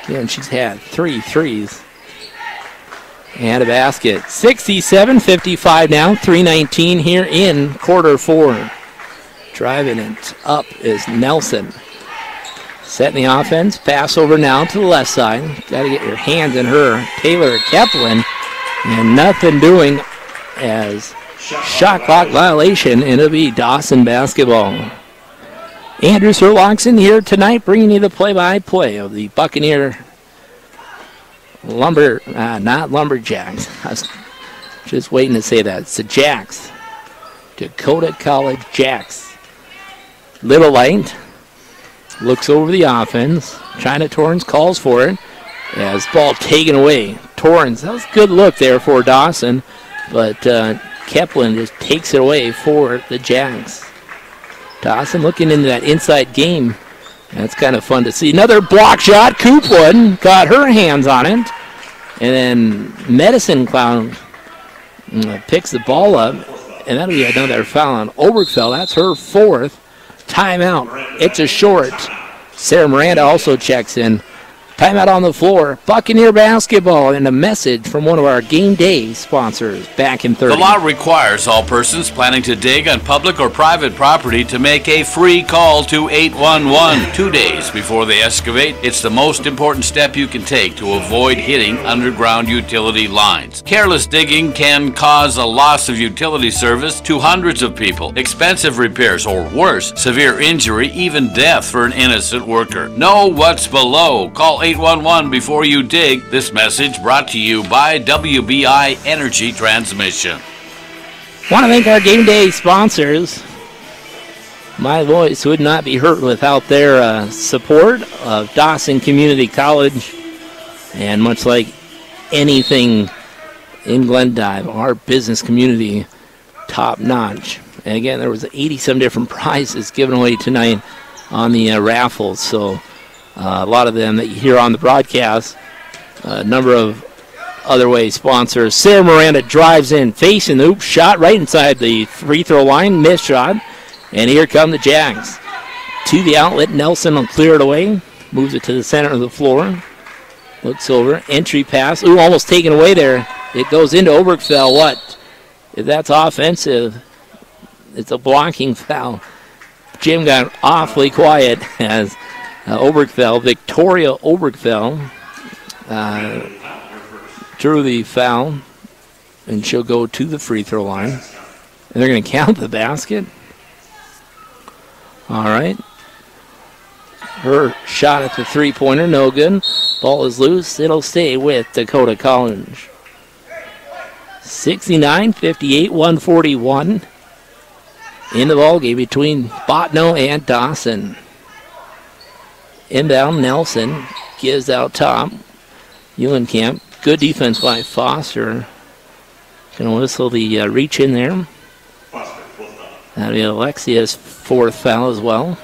Again, she's had 3 threes. And a basket. 67-55 now. 3:19 here in quarter 4. Driving it up is Nelson. Setting the offense. Pass over now to the left side. Got to get your hands in her. Taylor Kaplan. And nothing doing as shot clock violation. And it'll be Dawson basketball. Andrew Sherlockson here tonight bringing you the play-by-play of the Buccaneer not Lumberjacks. I was just waiting to say that. It's the Jacks. Dakota College Jacks. Little Light looks over the offense. China Torrance calls for it. As ball taken away. Torrance, that was a good look there for Dawson. But Kaplan just takes it away for the Jacks. Dawson looking into that inside game. That's kind of fun to see. Another block shot. Coupland got her hands on it. And then Medicine Clown picks the ball up. And that'll be another foul on Obergfell. That's her 4th. Timeout. It's a short. Sarah Miranda also checks in. Timeout on the floor. Buccaneer basketball, and a message from one of our game day sponsors. Back in 30. The law requires all persons planning to dig on public or private property to make a free call to 811 2 days before they excavate. It's the most important step you can take to avoid hitting underground utility lines. Careless digging can cause a loss of utility service to hundreds of people, expensive repairs, or worse, severe injury, even death for an innocent worker. Know what's below. Call 811 before you dig. This message brought to you by WBI Energy Transmission. Want to thank our game day sponsors. My voice would not be heard without their support of Dawson Community College. And much like anything in Glendive, our business community, top notch. And again, there was 80-some different prizes given away tonight on the raffles. So a lot of them that you hear on the broadcast. A number of other way sponsors. Sarah Miranda drives in, facing the hoop, shot right inside the free throw line, missed shot. And here come the Jags. To the outlet, Nelson will clear it away. Moves it to the center of the floor. Looks over, entry pass. Ooh, almost taken away there. It goes into Obergfell. What? If that's offensive, it's a blocking foul. Jim got awfully quiet as Victoria Obergfell, drew the foul, and she'll go to the free throw line. And they're going to count the basket. All right. Her shot at the three-pointer, no good. Ball is loose. It'll stay with Dakota College. 69-58, 141 in the ballgame between Bottineau and Dawson. Inbound, Nelson gives out top. Eulenkamp, good defense by Foster. Going to whistle the reach in there. That'll be Alexia's 4th foul as well.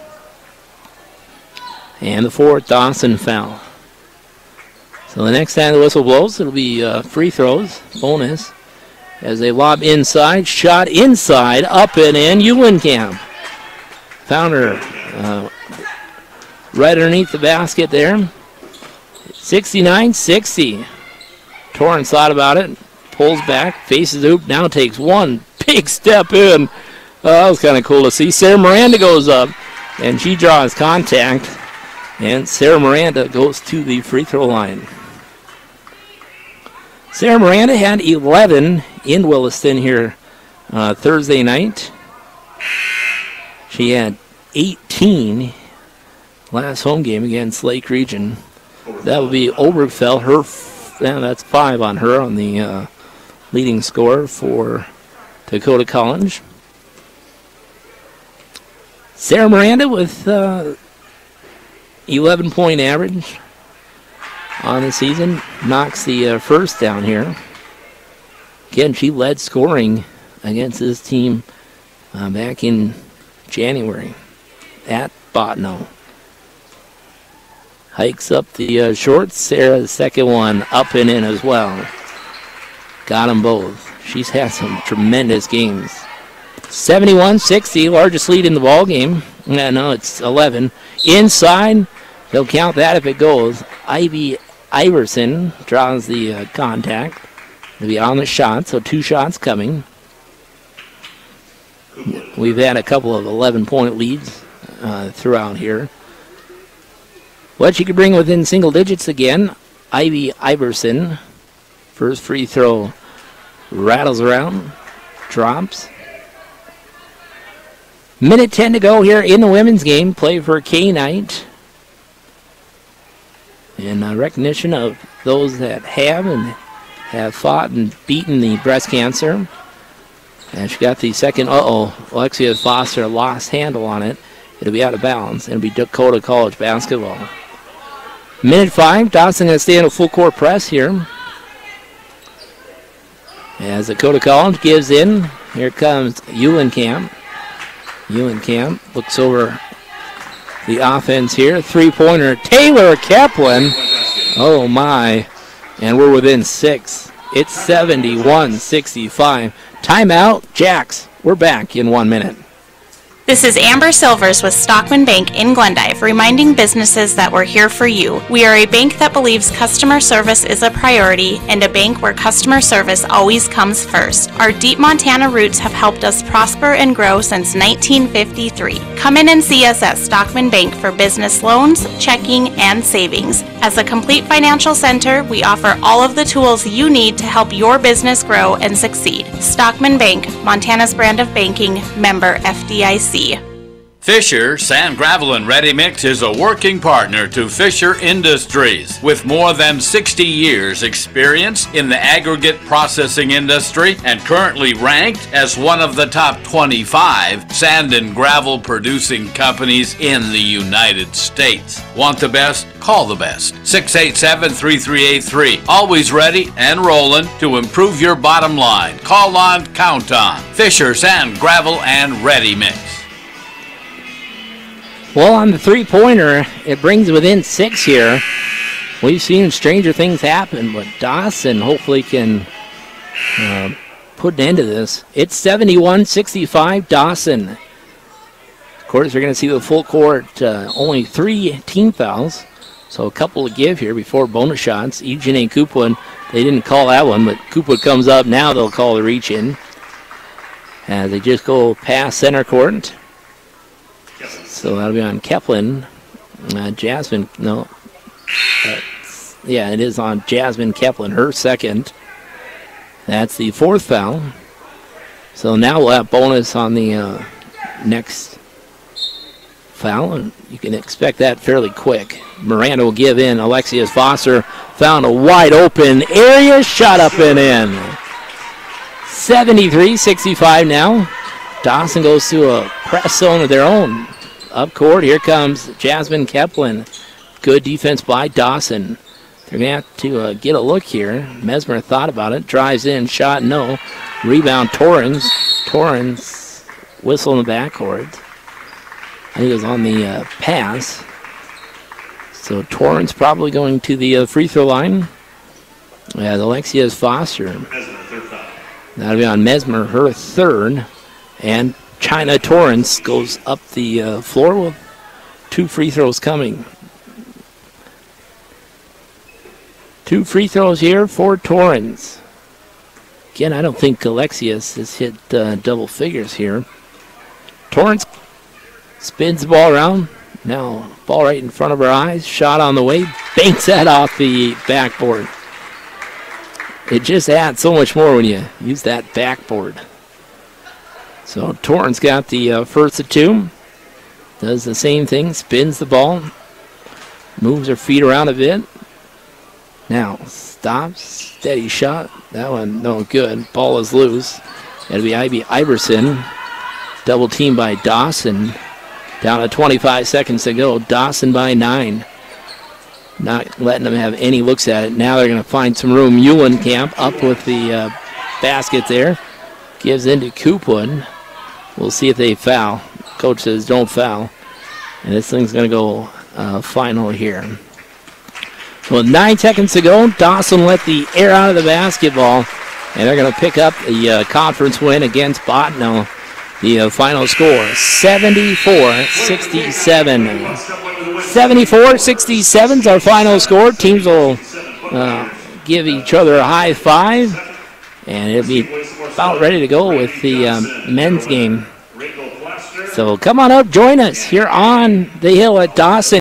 And the 4th Dawson foul. So the next time the whistle blows, it'll be free throws, bonus. As they lob inside, shot inside, up and in, Eulenkamp. Found her right underneath the basket there. 69-60. Torrance thought about it, pulls back, faces the hoop, now takes one big step in. That was kind of cool to see. Sarah Miranda goes up, And she draws contact. And Sarah Miranda goes to the free throw line. Sarah Miranda had 11 in Williston here Thursday night. She had 18 last home game against Lake Region. That would be Obergfell. That's 5 on her on the leading scorer for Dakota College. Sarah Miranda with 11-point average on the season. Knocks the first down here. Again, she led scoring against this team back in January at Bottineau. Hikes up the shorts. Sarah, the second one, up and in as well. Got them both. She's had some tremendous games. 71-60, largest lead in the ball game. No, it's 11. Inside, they'll count that if it goes. Ivy Iverson draws the contact. It'll be on the shot, so 2 shots coming. We've had a couple of 11-point leads throughout here. What she could bring within single digits again. Ivy Iverson. First free throw rattles around, drops. Minute 10 to go here in the women's game. Play for K-Night. In recognition of those that have fought and beaten the breast cancer. And she got the second, Alexia Foster lost handle on it. It'll be out of bounds. It'll be Dakota College basketball. Minute 5, Dawson going to stay in a full court press here. As Dakota College gives in, here comes Eulenkamp. Eulenkamp looks over the offense here. Three-pointer, Taylor Kaplan. Oh, my. And we're within 6. It's 71-65. Timeout, Jacks. We're back in 1 minute. This is Amber Silvers with Stockman Bank in Glendive, reminding businesses that we're here for you. We are a bank that believes customer service is a priority and a bank where customer service always comes first. Our deep Montana roots have helped us prosper and grow since 1953. Come in and see us at Stockman Bank for business loans, checking, and savings. As a complete financial center, we offer all of the tools you need to help your business grow and succeed. Stockman Bank, Montana's brand of banking, member FDIC. Fisher Sand, Gravel, and Ready Mix is a working partner to Fisher Industries. With more than 60 years experience in the aggregate processing industry and currently ranked as one of the top 25 sand and gravel producing companies in the United States. Want the best? Call the best. 687-3383. Always ready and rolling to improve your bottom line. Call on, count on. Fisher Sand, Gravel, and Ready Mix. Well, on the three-pointer, it brings within 6 here. We've seen stranger things happen, but Dawson hopefully can put an end to this. It's 71-65 Dawson. Of course, we're going to see the full court, only 3 team fouls, so a couple to give here before bonus shots. Eugene and Coopwood, they didn't call that one, but Coopwood comes up. Now they'll call the reach-in. They just go past center court. So that'll be on Keplin. Jasmine, no. Yeah, it is on Jasmine Keplin, her second. That's the 4th foul. So now we'll have bonus on the next foul, and you can expect that fairly quick. Miranda will give in. Alexius Foster found a wide open area, shot up and in. 73-65 now. Dawson goes to a press zone of their own. Up court, here comes Jasmine Keplin. Good defense by Dawson. They're going to have to get a look here. Mesmer thought about it. Drives in, shot, no. Rebound, Torrens. Torrens, whistle in the backcourt. I think it was on the pass. So Torrens probably going to the free throw line. Alexia's Foster. That'll be on Mesmer, her third. And China Torrance goes up the floor with 2 free throws coming. 2 free throws here for Torrance. Again, I don't think Alexius has hit double figures here. Torrance Spins the ball around. Now, ball right in front of her eyes. Shot on the way. Banks that off the backboard. It just adds so much more when you use that backboard. So Torrance got the first of two. Does the same thing. Spins the ball. Moves her feet around a bit. Now, stops. Steady shot. That one, no good. Ball is loose. That'll be Ivy Iverson. Double team by Dawson. Down to 25 seconds to go. Dawson by 9. Not letting them have any looks at it. Now they're going to find some room. Eulenkamp up with the basket there. Gives into Coopwood. We'll see if they foul. Coach says don't foul. And this thing's going to go final here. So with 9 seconds to go, Dawson let the air out of the basketball. And they're going to pick up the conference win against Bottineau. The final score, 74-67. 74-67 is our final score. Teams will give each other a high five. And it'll be about ready to go with the men's game. So come on up, join us here on the hill at Dawson.